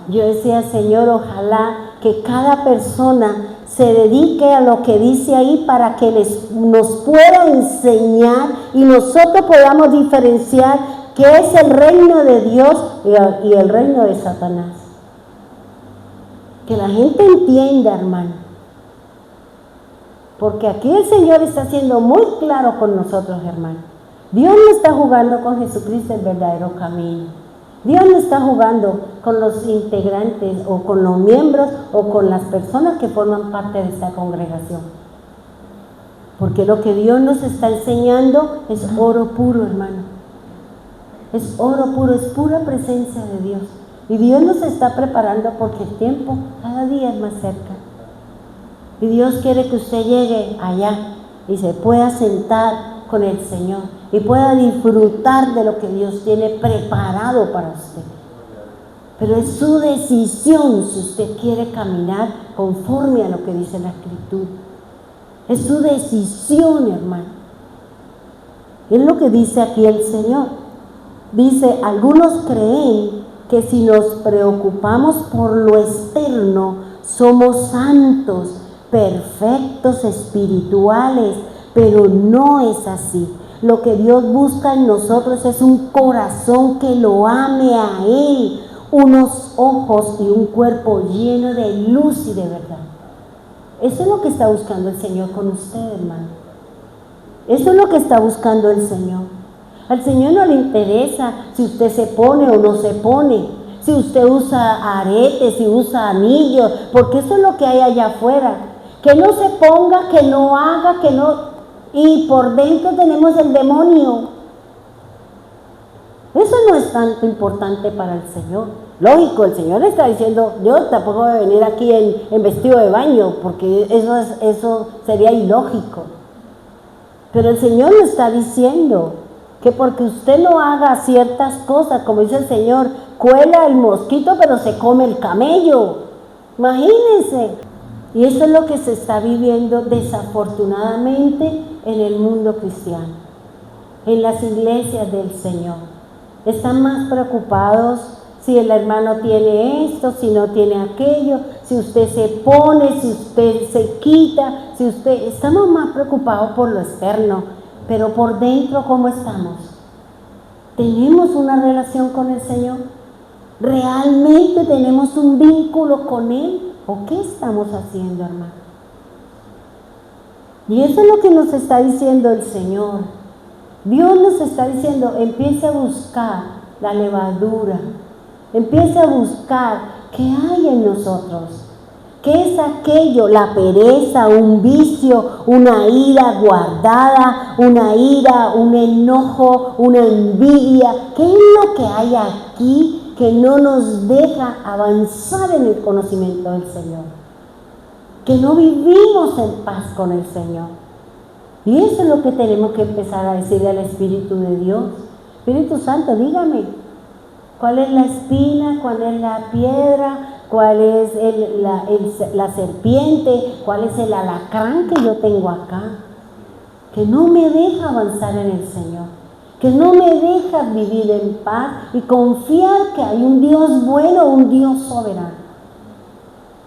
Yo decía, Señor, ojalá que cada persona se dedique a lo que dice ahí para que nos pueda enseñar y nosotros podamos diferenciar qué es el reino de Dios y el reino de Satanás. Que la gente entienda, hermano. Porque aquí el Señor está siendo muy claro con nosotros, hermano. Dios no está jugando con Jesucristo el verdadero camino. Dios no está jugando con los integrantes o con los miembros o con las personas que forman parte de esta congregación. Porque lo que Dios nos está enseñando es oro puro, hermano. Es oro puro, es pura presencia de Dios. Y Dios nos está preparando porque el tiempo cada día es más cerca. Y Dios quiere que usted llegue allá y se pueda sentar con el Señor y pueda disfrutar de lo que Dios tiene preparado para usted. Pero es su decisión si usted quiere caminar conforme a lo que dice la Escritura. Es su decisión, hermano. Es lo que dice aquí el Señor. Dice, algunos creen que si nos preocupamos por lo externo, somos santos, perfectos, espirituales, pero no es así. Lo que Dios busca en nosotros es un corazón que lo ame a Él, unos ojos y un cuerpo lleno de luz y de verdad. Eso es lo que está buscando el Señor con usted, hermano. Eso es lo que está buscando el Señor. Al Señor no le interesa si usted se pone o no se pone, si usted usa aretes, si usa anillos, porque eso es lo que hay allá afuera. Que no se ponga, que no haga, que no... Y por dentro tenemos el demonio. Eso no es tanto importante para el Señor. Lógico, el Señor le está diciendo, yo tampoco voy a venir aquí en vestido de baño, porque eso sería ilógico. Pero el Señor le está diciendo que porque usted no haga ciertas cosas, como dice el Señor, cuela el mosquito pero se come el camello. Imagínense. Y eso es lo que se está viviendo desafortunadamente en el mundo cristiano, en las iglesias del Señor. Están más preocupados si el hermano tiene esto, si no tiene aquello, si usted se pone, si usted se quita, estamos más preocupados por lo externo, pero por dentro, ¿cómo estamos? ¿Tenemos una relación con el Señor? ¿Realmente tenemos un vínculo con Él? ¿O qué estamos haciendo, hermano? Y eso es lo que nos está diciendo el Señor. Dios nos está diciendo, empiece a buscar la levadura, empiece a buscar qué hay en nosotros, qué es aquello, la pereza, un vicio, una ira guardada, una ira, un enojo, una envidia. ¿Qué es lo que hay aquí que no nos deja avanzar en el conocimiento del Señor? Que no vivimos en paz con el Señor. Y eso es lo que tenemos que empezar a decirle al Espíritu de Dios. Espíritu Santo, dígame, ¿cuál es la espina? ¿Cuál es la piedra? ¿Cuál es la serpiente? ¿Cuál es el alacrán que yo tengo acá? Que no me deja avanzar en el Señor. Que no me deja vivir en paz y confiar que hay un Dios bueno, un Dios soberano.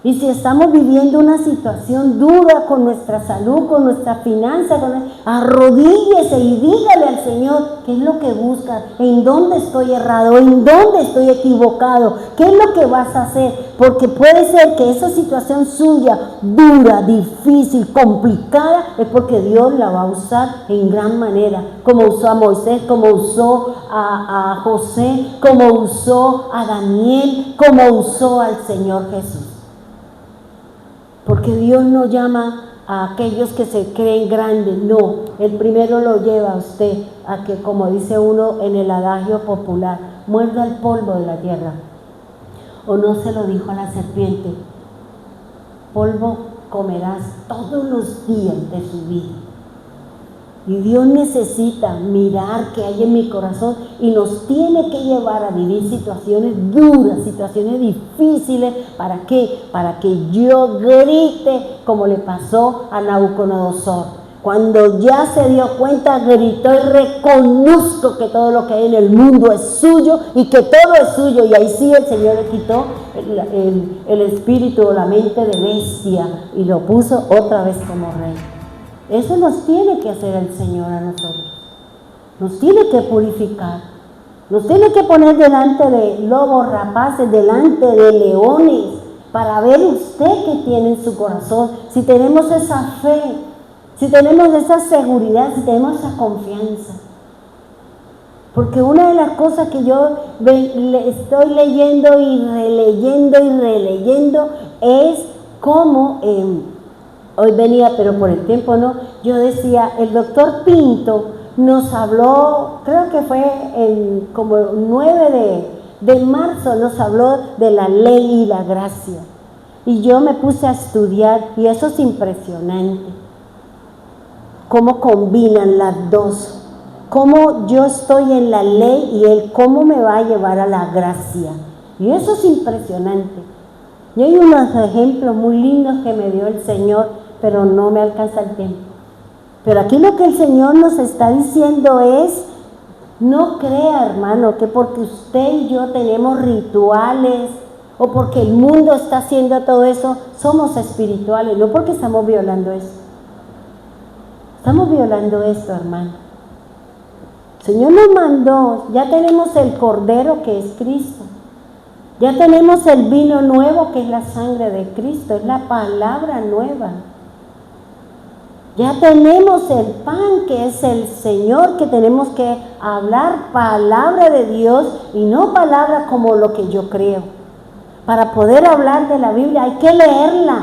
Y si estamos viviendo una situación dura con nuestra salud, con nuestra finanza, arrodíllese y dígale al Señor qué es lo que busca, en dónde estoy errado, en dónde estoy equivocado, qué es lo que vas a hacer, porque puede ser que esa situación suya, dura, difícil, complicada, es porque Dios la va a usar en gran manera, como usó a Moisés, como usó a José, como usó a Daniel, como usó al Señor Jesús. Porque Dios no llama a aquellos que se creen grandes, no, el primero lo lleva a usted a que, como dice uno en el adagio popular, muerda el polvo de la tierra. ¿O no se lo dijo a la serpiente? Polvo comerás todos los días de su vida. Y Dios necesita mirar qué hay en mi corazón y nos tiene que llevar a vivir situaciones duras, situaciones difíciles. ¿Para qué? Para que yo grite como le pasó a Nabucodonosor. Cuando ya se dio cuenta, gritó y reconozco que todo lo que hay en el mundo es suyo y que todo es suyo. Y ahí sí el Señor le quitó el espíritu o la mente de bestia y lo puso otra vez como rey. Eso nos tiene que hacer el Señor a nosotros. Nos tiene que purificar. Nos tiene que poner delante de lobos rapaces, delante de leones, para ver usted qué tiene en su corazón. Si tenemos esa fe, si tenemos esa seguridad, si tenemos esa confianza. Porque una de las cosas que yo estoy leyendo y releyendo es cómo... hoy venía, pero por el tiempo no, yo decía, el doctor Pinto nos habló, creo que fue en como 9 de marzo, nos habló de la ley y la gracia. Y yo me puse a estudiar, y eso es impresionante, cómo combinan las dos, cómo yo estoy en la ley y él cómo me va a llevar a la gracia. Y eso es impresionante. Y hay unos ejemplos muy lindos que me dio el Señor, pero no me alcanza el tiempo. Pero aquí lo que el Señor nos está diciendo es, no crea, hermano, que porque usted y yo tenemos rituales o porque el mundo está haciendo todo eso, somos espirituales, no porque estamos violando eso. Estamos violando esto, hermano. El Señor nos mandó, ya tenemos el Cordero que es Cristo. Ya tenemos el vino nuevo que es la sangre de Cristo, es la palabra nueva. Ya tenemos el pan que es el Señor, que tenemos que hablar palabra de Dios y no palabra como lo que yo creo. Para poder hablar de la Biblia hay que leerla.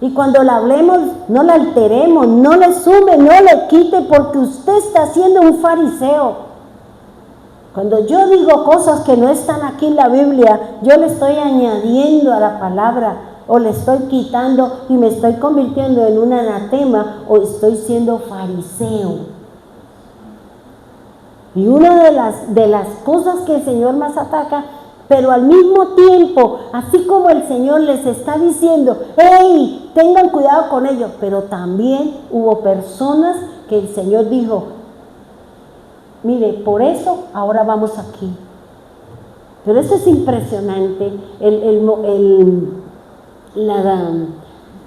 Y cuando la hablemos, no la alteremos, no le sume, no le quite, porque usted está siendo un fariseo. Cuando yo digo cosas que no están aquí en la Biblia, yo le estoy añadiendo a la palabra, o le estoy quitando y me estoy convirtiendo en un anatema, o estoy siendo fariseo. Y una de las cosas que el Señor más ataca, pero al mismo tiempo, así como el Señor les está diciendo, ¡hey! Tengan cuidado con ellos, pero también hubo personas que el Señor dijo, mire, por eso ahora vamos aquí. Pero eso es impresionante,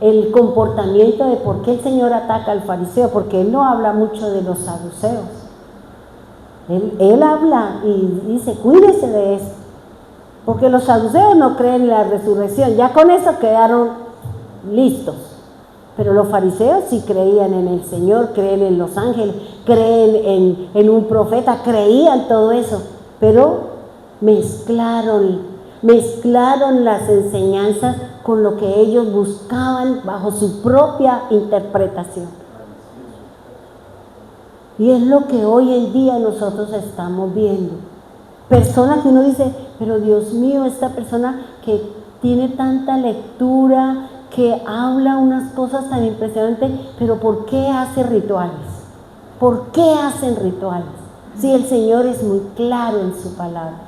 el comportamiento de por qué el Señor ataca al fariseo, porque Él no habla mucho de los saduceos. Él habla y dice, cuídese de esto, porque los saduceos no creen en la resurrección, ya con eso quedaron listos. Pero los fariseos sí creían en el Señor, creen en los ángeles, creen en un profeta, creían todo eso, pero mezclaron las enseñanzas con lo que ellos buscaban bajo su propia interpretación. Y es lo que hoy en día nosotros estamos viendo. Personas que uno dice, pero Dios mío, esta persona que tiene tanta lectura, que habla unas cosas tan impresionantes, pero ¿por qué hace rituales? ¿Por qué hacen rituales? Si el Señor es muy claro en su palabra.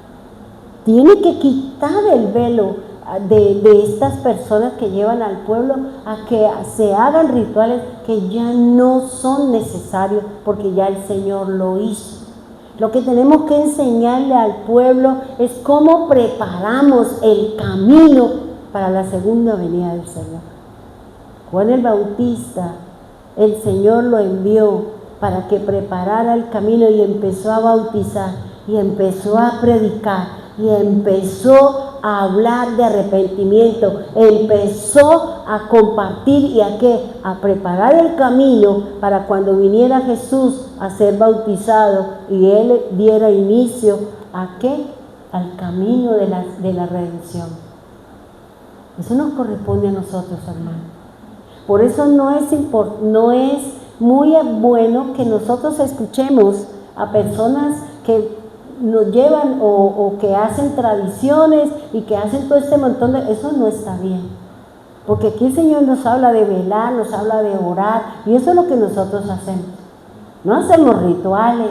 Tiene que quitar el velo de estas personas que llevan al pueblo a que se hagan rituales que ya no son necesarios, porque ya el Señor lo hizo. Lo que tenemos que enseñarle al pueblo es cómo preparamos el camino para la segunda venida del Señor. Juan el Bautista, el Señor lo envió para que preparara el camino y empezó a bautizar y empezó a predicar y empezó a hablar de arrepentimiento, empezó a compartir y a preparar el camino para cuando viniera Jesús a ser bautizado y Él diera inicio ¿a qué? Al camino de la redención. Eso nos corresponde a nosotros, hermanos. Por eso no es muy bueno que nosotros escuchemos a personas que nos llevan o que hacen tradiciones y que hacen todo este montón de... Eso no está bien. Porque aquí el Señor nos habla de velar, nos habla de orar, y eso es lo que nosotros hacemos. No hacemos rituales.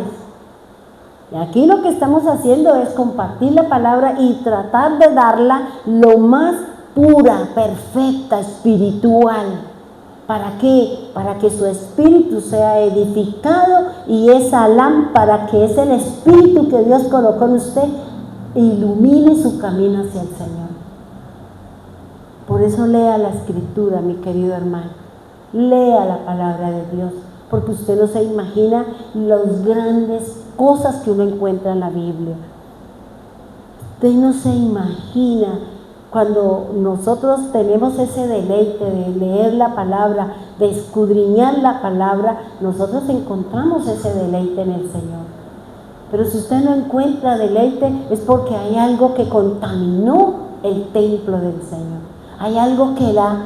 Y aquí lo que estamos haciendo es compartir la palabra y tratar de darla lo más pura, perfecta, espiritual. ¿Para qué? Para que su espíritu sea edificado y esa lámpara que es el espíritu que Dios colocó en usted ilumine su camino hacia el Señor. Por eso lea la Escritura, mi querido hermano. Lea la palabra de Dios, porque usted no se imagina las grandes cosas que uno encuentra en la Biblia. Usted no se imagina. Cuando nosotros tenemos ese deleite de leer la palabra, de escudriñar la palabra, nosotros encontramos ese deleite en el Señor. Pero si usted no encuentra deleite, es porque hay algo que contaminó el templo del Señor. Hay algo que la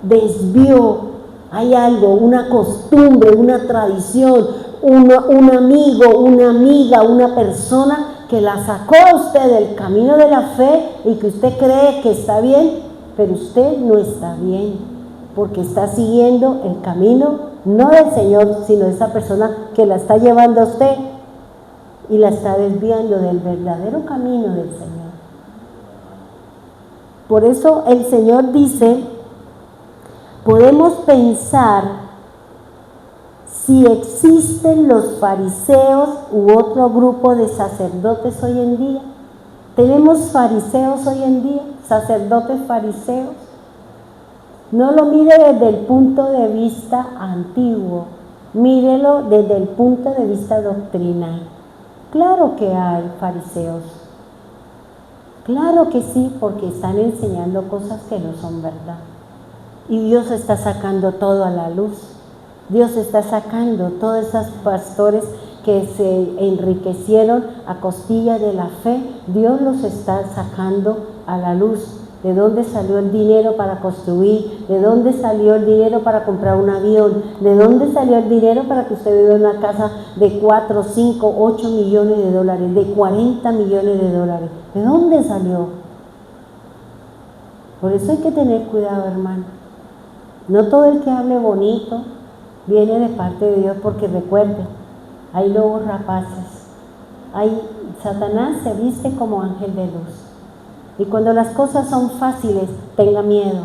desvió. Hay algo, una costumbre, una tradición, un amigo, una amiga, una persona que la sacó a usted del camino de la fe y que usted cree que está bien, pero usted no está bien, porque está siguiendo el camino, no del Señor, sino de esa persona que la está llevando a usted y la está desviando del verdadero camino del Señor. Por eso el Señor dice, podemos pensar si existen los fariseos u otro grupo de sacerdotes hoy en día. ¿Tenemos fariseos hoy en día? ¿Sacerdotes fariseos? No lo mire desde el punto de vista antiguo, mírelo desde el punto de vista doctrinal. Claro que hay fariseos. Claro que sí, porque están enseñando cosas que no son verdad. Y Dios está sacando todo a la luz. Dios está sacando todos esos pastores que se enriquecieron a costilla de la fe. Dios los está sacando a la luz. ¿De dónde salió el dinero para construir? ¿De dónde salió el dinero para comprar un avión? ¿De dónde salió el dinero para que usted viva en una casa de 4, 5, 8 millones de dólares, de 40 millones de dólares? ¿De dónde salió? Por eso hay que tener cuidado, hermano. No todo el que hable bonito viene de parte de Dios, porque recuerde, hay lobos rapaces, Satanás se viste como ángel de luz. Y cuando las cosas son fáciles, tenga miedo,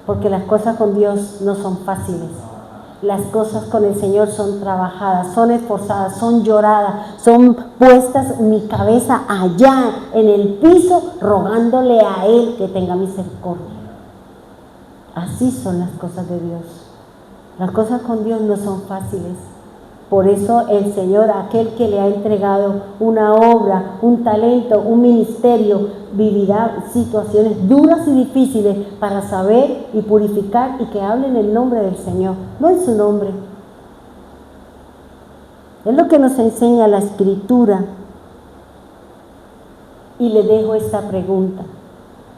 porque las cosas con Dios no son fáciles. Las cosas con el Señor son trabajadas, son esforzadas, son lloradas, son puestas mi cabeza allá en el piso, rogándole a Él que tenga misericordia. Así son las cosas de Dios. Las cosas con Dios no son fáciles. Por eso el Señor, aquel que le ha entregado una obra, un talento, un ministerio, vivirá situaciones duras y difíciles para saber y purificar y que hable en el nombre del Señor, no en su nombre. Es lo que nos enseña la Escritura. Y le dejo esta pregunta.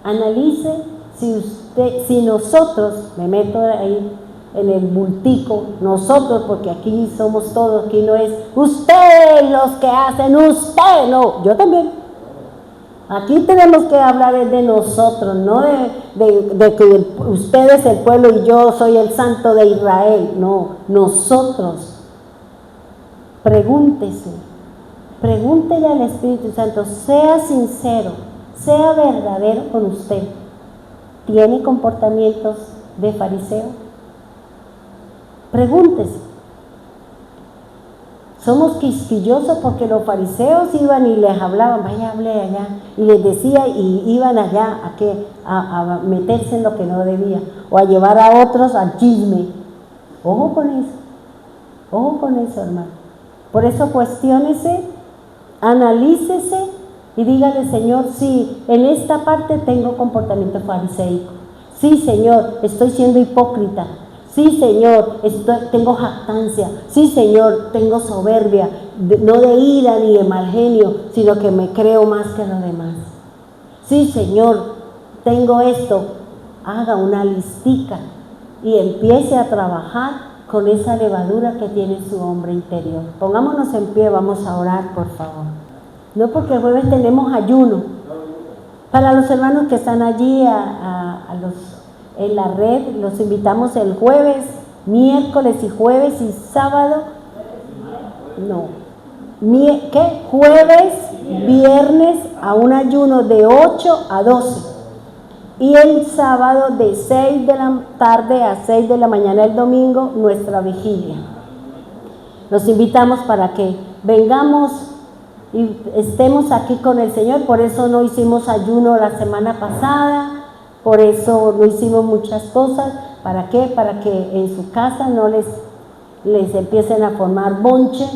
Analice si nosotros, me meto ahí en el bultico, nosotros, porque aquí somos todos, aquí no es ustedes los que hacen, usted, no, yo también. Aquí tenemos que hablar de nosotros, no de que usted es el pueblo y yo soy el santo de Israel, no, nosotros. Pregúntese, pregúntele al Espíritu Santo, sea sincero, sea verdadero con usted. ¿Tiene comportamientos de fariseo? Pregúntese. Somos quisquillosos porque los fariseos iban y les hablaban, vaya, hable allá, y les decía, y iban allá a meterse en lo que no debía, o a llevar a otros al chisme. Ojo con eso, hermano. Por eso cuestiónese, analícese y dígale, Señor, sí, en esta parte tengo comportamiento fariseico. Sí, Señor, estoy siendo hipócrita. Sí, Señor, tengo jactancia. Sí, Señor, tengo soberbia, no de ira ni de mal genio, sino que me creo más que los demás. Sí, Señor, tengo esto. Haga una listica y empiece a trabajar con esa levadura que tiene su hombre interior. Pongámonos en pie, vamos a orar, por favor. No, porque el jueves tenemos ayuno. Para los hermanos que están allí en la red, los invitamos el jueves, miércoles y jueves y sábado. ¿Qué? Jueves, viernes a un ayuno de 8 a 12. Y el sábado de 6 de la tarde a 6 de la mañana el domingo, nuestra vigilia. Los invitamos para que vengamos y estemos aquí con el Señor. Por eso no hicimos ayuno la semana pasada, por eso no hicimos muchas cosas. ¿Para qué? Para que en su casa no les empiecen a formar bonche,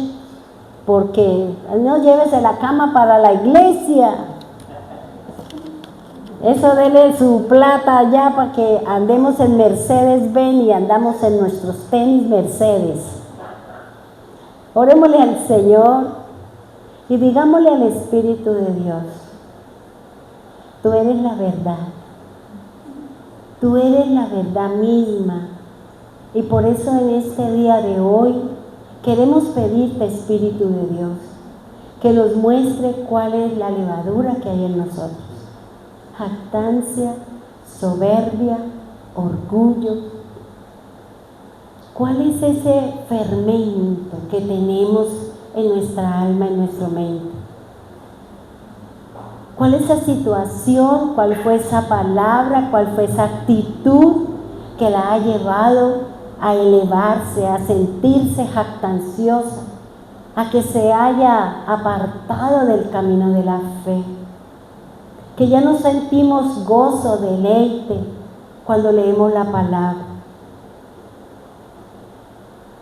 porque no llévese la cama para la iglesia. Eso dele su plata allá para que andemos en Mercedes-Benz y andamos en nuestros tenis Mercedes. Orémosle al Señor y digámosle al Espíritu de Dios, tú eres la verdad. Tú eres la verdad misma. Y por eso en este día de hoy queremos pedirte, Espíritu de Dios, que nos muestre cuál es la levadura que hay en nosotros. Jactancia, soberbia, orgullo. ¿Cuál es ese fermento que tenemos en nuestra alma, en nuestra mente? ¿Cuál es esa situación? ¿Cuál fue esa palabra? ¿Cuál fue esa actitud que la ha llevado a elevarse, a sentirse jactanciosa, a que se haya apartado del camino de la fe? Que ya no sentimos gozo, deleite cuando leemos la palabra.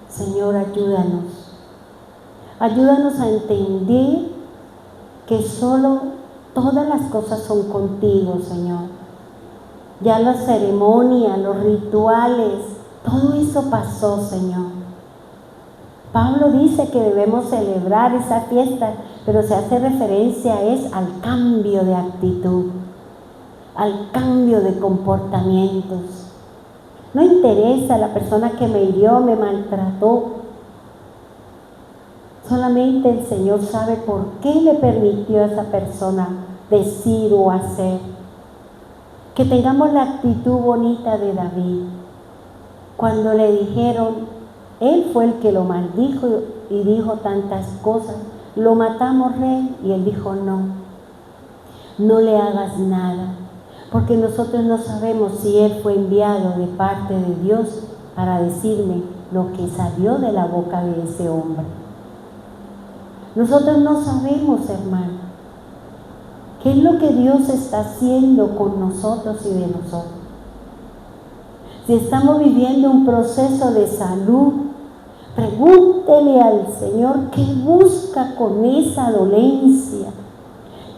Señor, ayúdanos. Ayúdanos a entender que todas las cosas son contigo, Señor. Ya las ceremonias, los rituales, todo eso pasó, Señor. Pablo dice que debemos celebrar esa fiesta, pero se hace referencia al cambio de actitud, al cambio de comportamientos. No interesa la persona que me hirió, me maltrató. Solamente el Señor sabe por qué le permitió a esa persona decir o hacer. Que tengamos la actitud bonita de David. Cuando le dijeron, él fue el que lo maldijo y dijo tantas cosas, lo matamos, rey, y él dijo, no le hagas nada, porque nosotros no sabemos si él fue enviado de parte de Dios para decirme lo que salió de la boca de ese hombre. Nosotros no sabemos, hermano, qué es lo que Dios está haciendo con nosotros y de nosotros. Si estamos viviendo un proceso de salud, pregúntele al Señor qué busca con esa dolencia,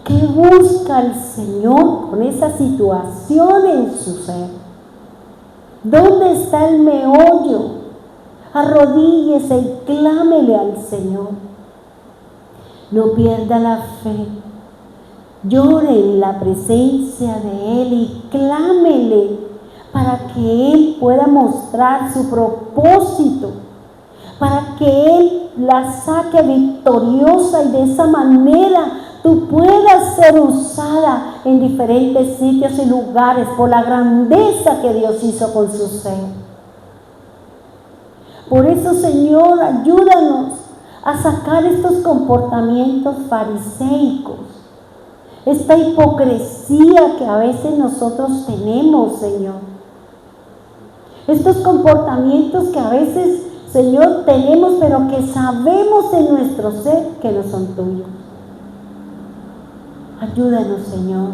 qué busca el Señor con esa situación en su ser. ¿Dónde está el meollo? Arrodíllese y clámele al Señor. No pierda la fe. Llore en la presencia de Él y clámele para que Él pueda mostrar su propósito, para que Él la saque victoriosa y de esa manera tú puedas ser usada en diferentes sitios y lugares por la grandeza que Dios hizo con su ser. Por eso, Señor, ayúdanos a sacar estos comportamientos fariseicos, esta hipocresía que a veces nosotros tenemos, Señor. Estos comportamientos que a veces Señor, tenemos, pero que sabemos en nuestro ser que no son tuyos. Ayúdanos, Señor.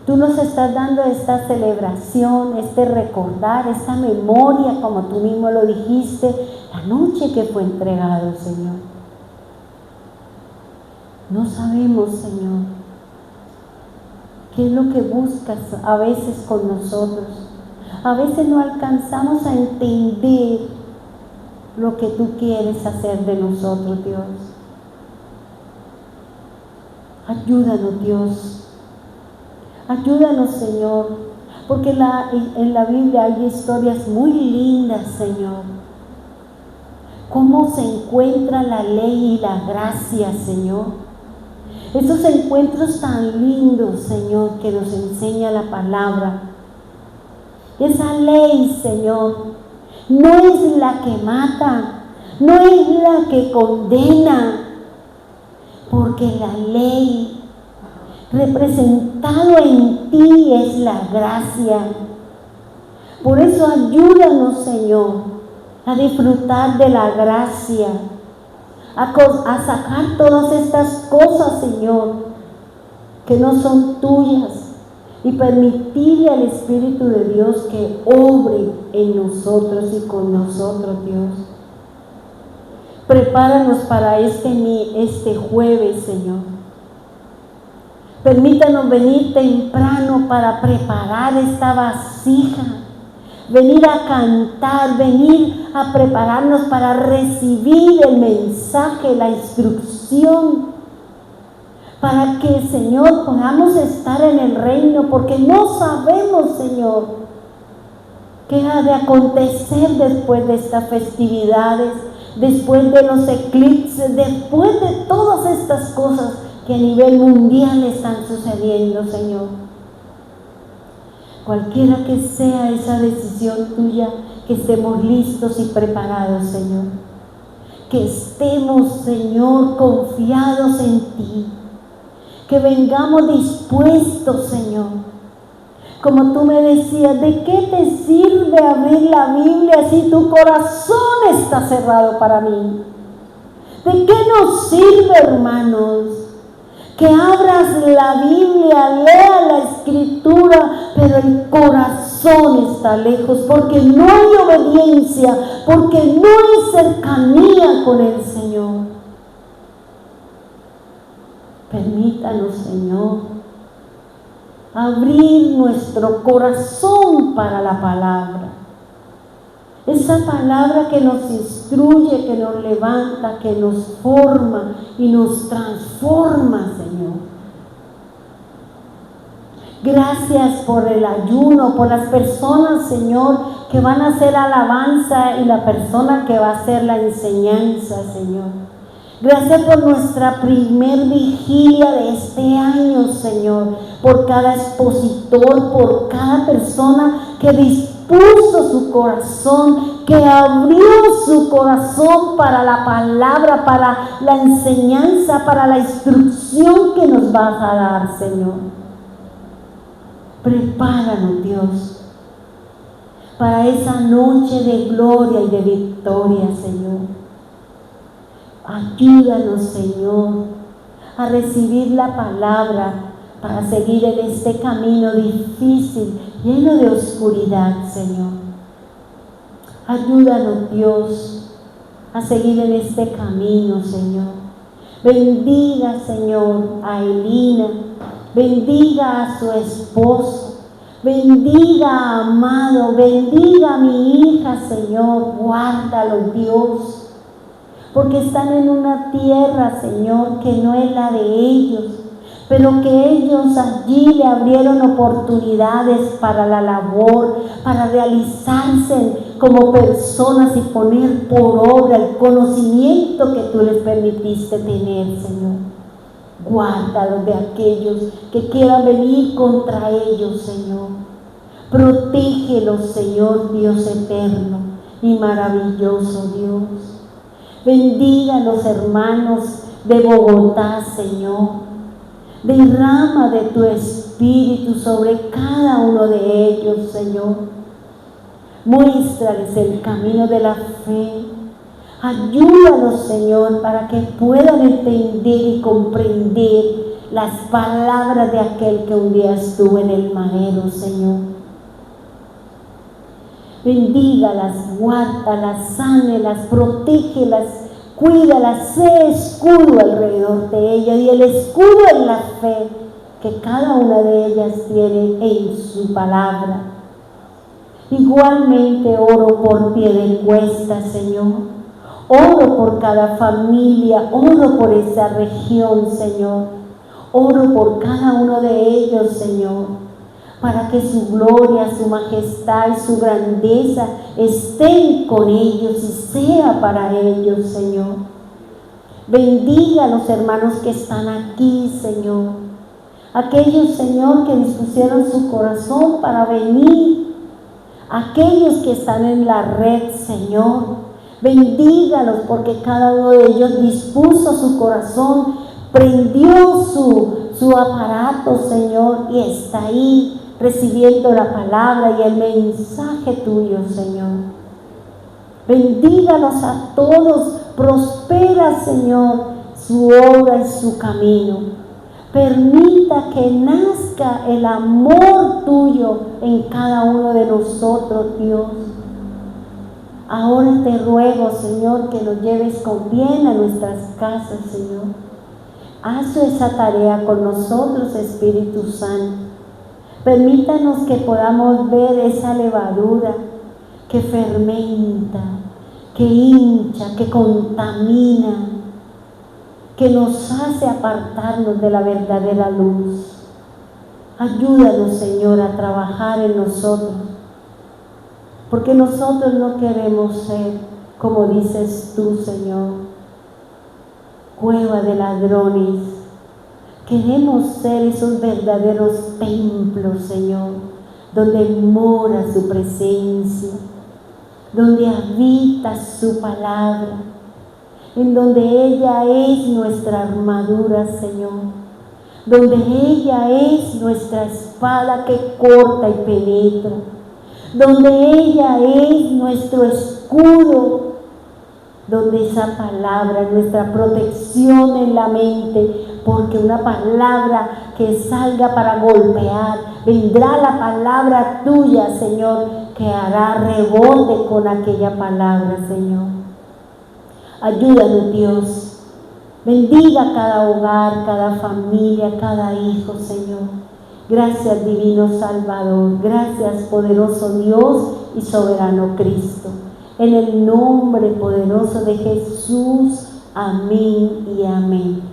Tú nos estás dando esta celebración, este recordar, esta memoria, como tú mismo lo dijiste, la noche que fue entregado, Señor. No sabemos, Señor, qué es lo que buscas a veces con nosotros. A veces no alcanzamos a entender lo que tú quieres hacer de nosotros, Dios. Ayúdanos, Dios. Ayúdanos, Señor, porque en la Biblia hay historias muy lindas, Señor. Cómo se encuentra la ley y la gracia, Señor. Esos encuentros tan lindos, Señor, que nos enseña la palabra. Esa ley, Señor, no es la que mata, no es la que condena, porque la ley representado en ti es la gracia. Por eso ayúdanos, Señor, a disfrutar de la gracia, a sacar todas estas cosas, Señor, que no son tuyas, y permitirle al Espíritu de Dios que obre en nosotros y con nosotros, Dios. Prepáranos para este jueves, Señor. Permítanos venir temprano para preparar esta vasija, venir a cantar, venir a prepararnos para recibir el mensaje, la instrucción, para que, Señor, podamos estar en el reino, porque no sabemos, Señor, qué ha de acontecer después de estas festividades, después de los eclipses, después de todas estas cosas que a nivel mundial están sucediendo, Señor. Cualquiera que sea esa decisión tuya, que estemos listos y preparados, Señor. Que estemos, Señor, confiados en ti. Que vengamos dispuestos, Señor. Como tú me decías, ¿de qué te sirve abrir la Biblia si tu corazón está cerrado para mí? ¿De qué nos sirve, hermanos, que abras la Biblia, lea la Escritura, pero el corazón está lejos, porque no hay obediencia, porque no hay cercanía con el Señor? Permítanos, Señor, abrir nuestro corazón para la palabra. Esa palabra que nos instruye, que nos levanta, que nos forma y nos transforma, Señor. Gracias por el ayuno, por las personas, Señor, que van a hacer alabanza y la persona que va a hacer la enseñanza, Señor. Gracias por nuestra primer vigilia de este año, Señor, por cada expositor, por cada persona que dispuso su corazón, que abrió su corazón para la palabra, para la enseñanza, para la instrucción que nos vas a dar, Señor. Prepáranos, Dios, para esa noche de gloria y de victoria, Señor. Ayúdanos, Señor, a recibir la palabra para seguir en este camino difícil, lleno de oscuridad, Señor. Ayúdanos, Dios, a seguir en este camino, Señor. Bendiga, Señor, a Elina, bendiga a su esposo, bendiga a Amado, bendiga a mi hija, Señor, guárdalo, Dios. Porque están en una tierra, Señor, que no es la de ellos, pero que ellos allí le abrieron oportunidades para la labor, para realizarse como personas y poner por obra el conocimiento que tú les permitiste tener, Señor. Guárdalos de aquellos que quieran venir contra ellos, Señor. Protégelos, Señor, Dios eterno y maravilloso Dios. Bendiga a los hermanos de Bogotá, Señor. Derrama de tu Espíritu sobre cada uno de ellos, Señor. Muéstrales el camino de la fe. Ayúdalos, Señor, para que puedan entender y comprender las palabras de aquel que un día estuvo en el madero, Señor. Bendígalas, guárdalas, sánelas, protégelas, cuídalas, sé escudo alrededor de ellas y el escudo en la fe que cada una de ellas tiene en su palabra. Igualmente oro por Piedecuesta, Señor. Oro por cada familia, oro por esa región, Señor. Oro por cada uno de ellos, Señor, para que su gloria, su majestad y su grandeza estén con ellos y sea para ellos, Señor. Bendiga a los hermanos que están aquí, Señor. Aquellos, Señor, que dispusieron su corazón para venir. Aquellos que están en la red, Señor. Bendígalos porque cada uno de ellos dispuso su corazón, prendió su aparato, Señor, y está ahí recibiendo la palabra y el mensaje tuyo, Señor. Bendígalos a todos, prospera, Señor, su obra y su camino. Permita que nazca el amor tuyo en cada uno de nosotros, Dios. Ahora te ruego, Señor, que nos lleves con bien a nuestras casas, Señor. Haz esa tarea con nosotros, Espíritu Santo. Permítanos que podamos ver esa levadura que fermenta, que hincha, que contamina, que nos hace apartarnos de la verdadera luz. Ayúdanos, Señor, a trabajar en nosotros, porque nosotros no queremos ser, como dices tú, Señor, cueva de ladrones. Queremos ser esos verdaderos templos, Señor, donde mora su presencia, donde habita su palabra, en donde ella es nuestra armadura, Señor, donde ella es nuestra espada que corta y penetra, donde ella es nuestro escudo, donde esa palabra es nuestra protección en la mente, porque una palabra que salga para golpear, vendrá la palabra tuya, Señor, que hará rebote con aquella palabra, Señor. Ayúdanos, Dios. Bendiga cada hogar, cada familia, cada hijo, Señor. Gracias, divino Salvador. Gracias, poderoso Dios y soberano Cristo. En el nombre poderoso de Jesús. Amén y amén.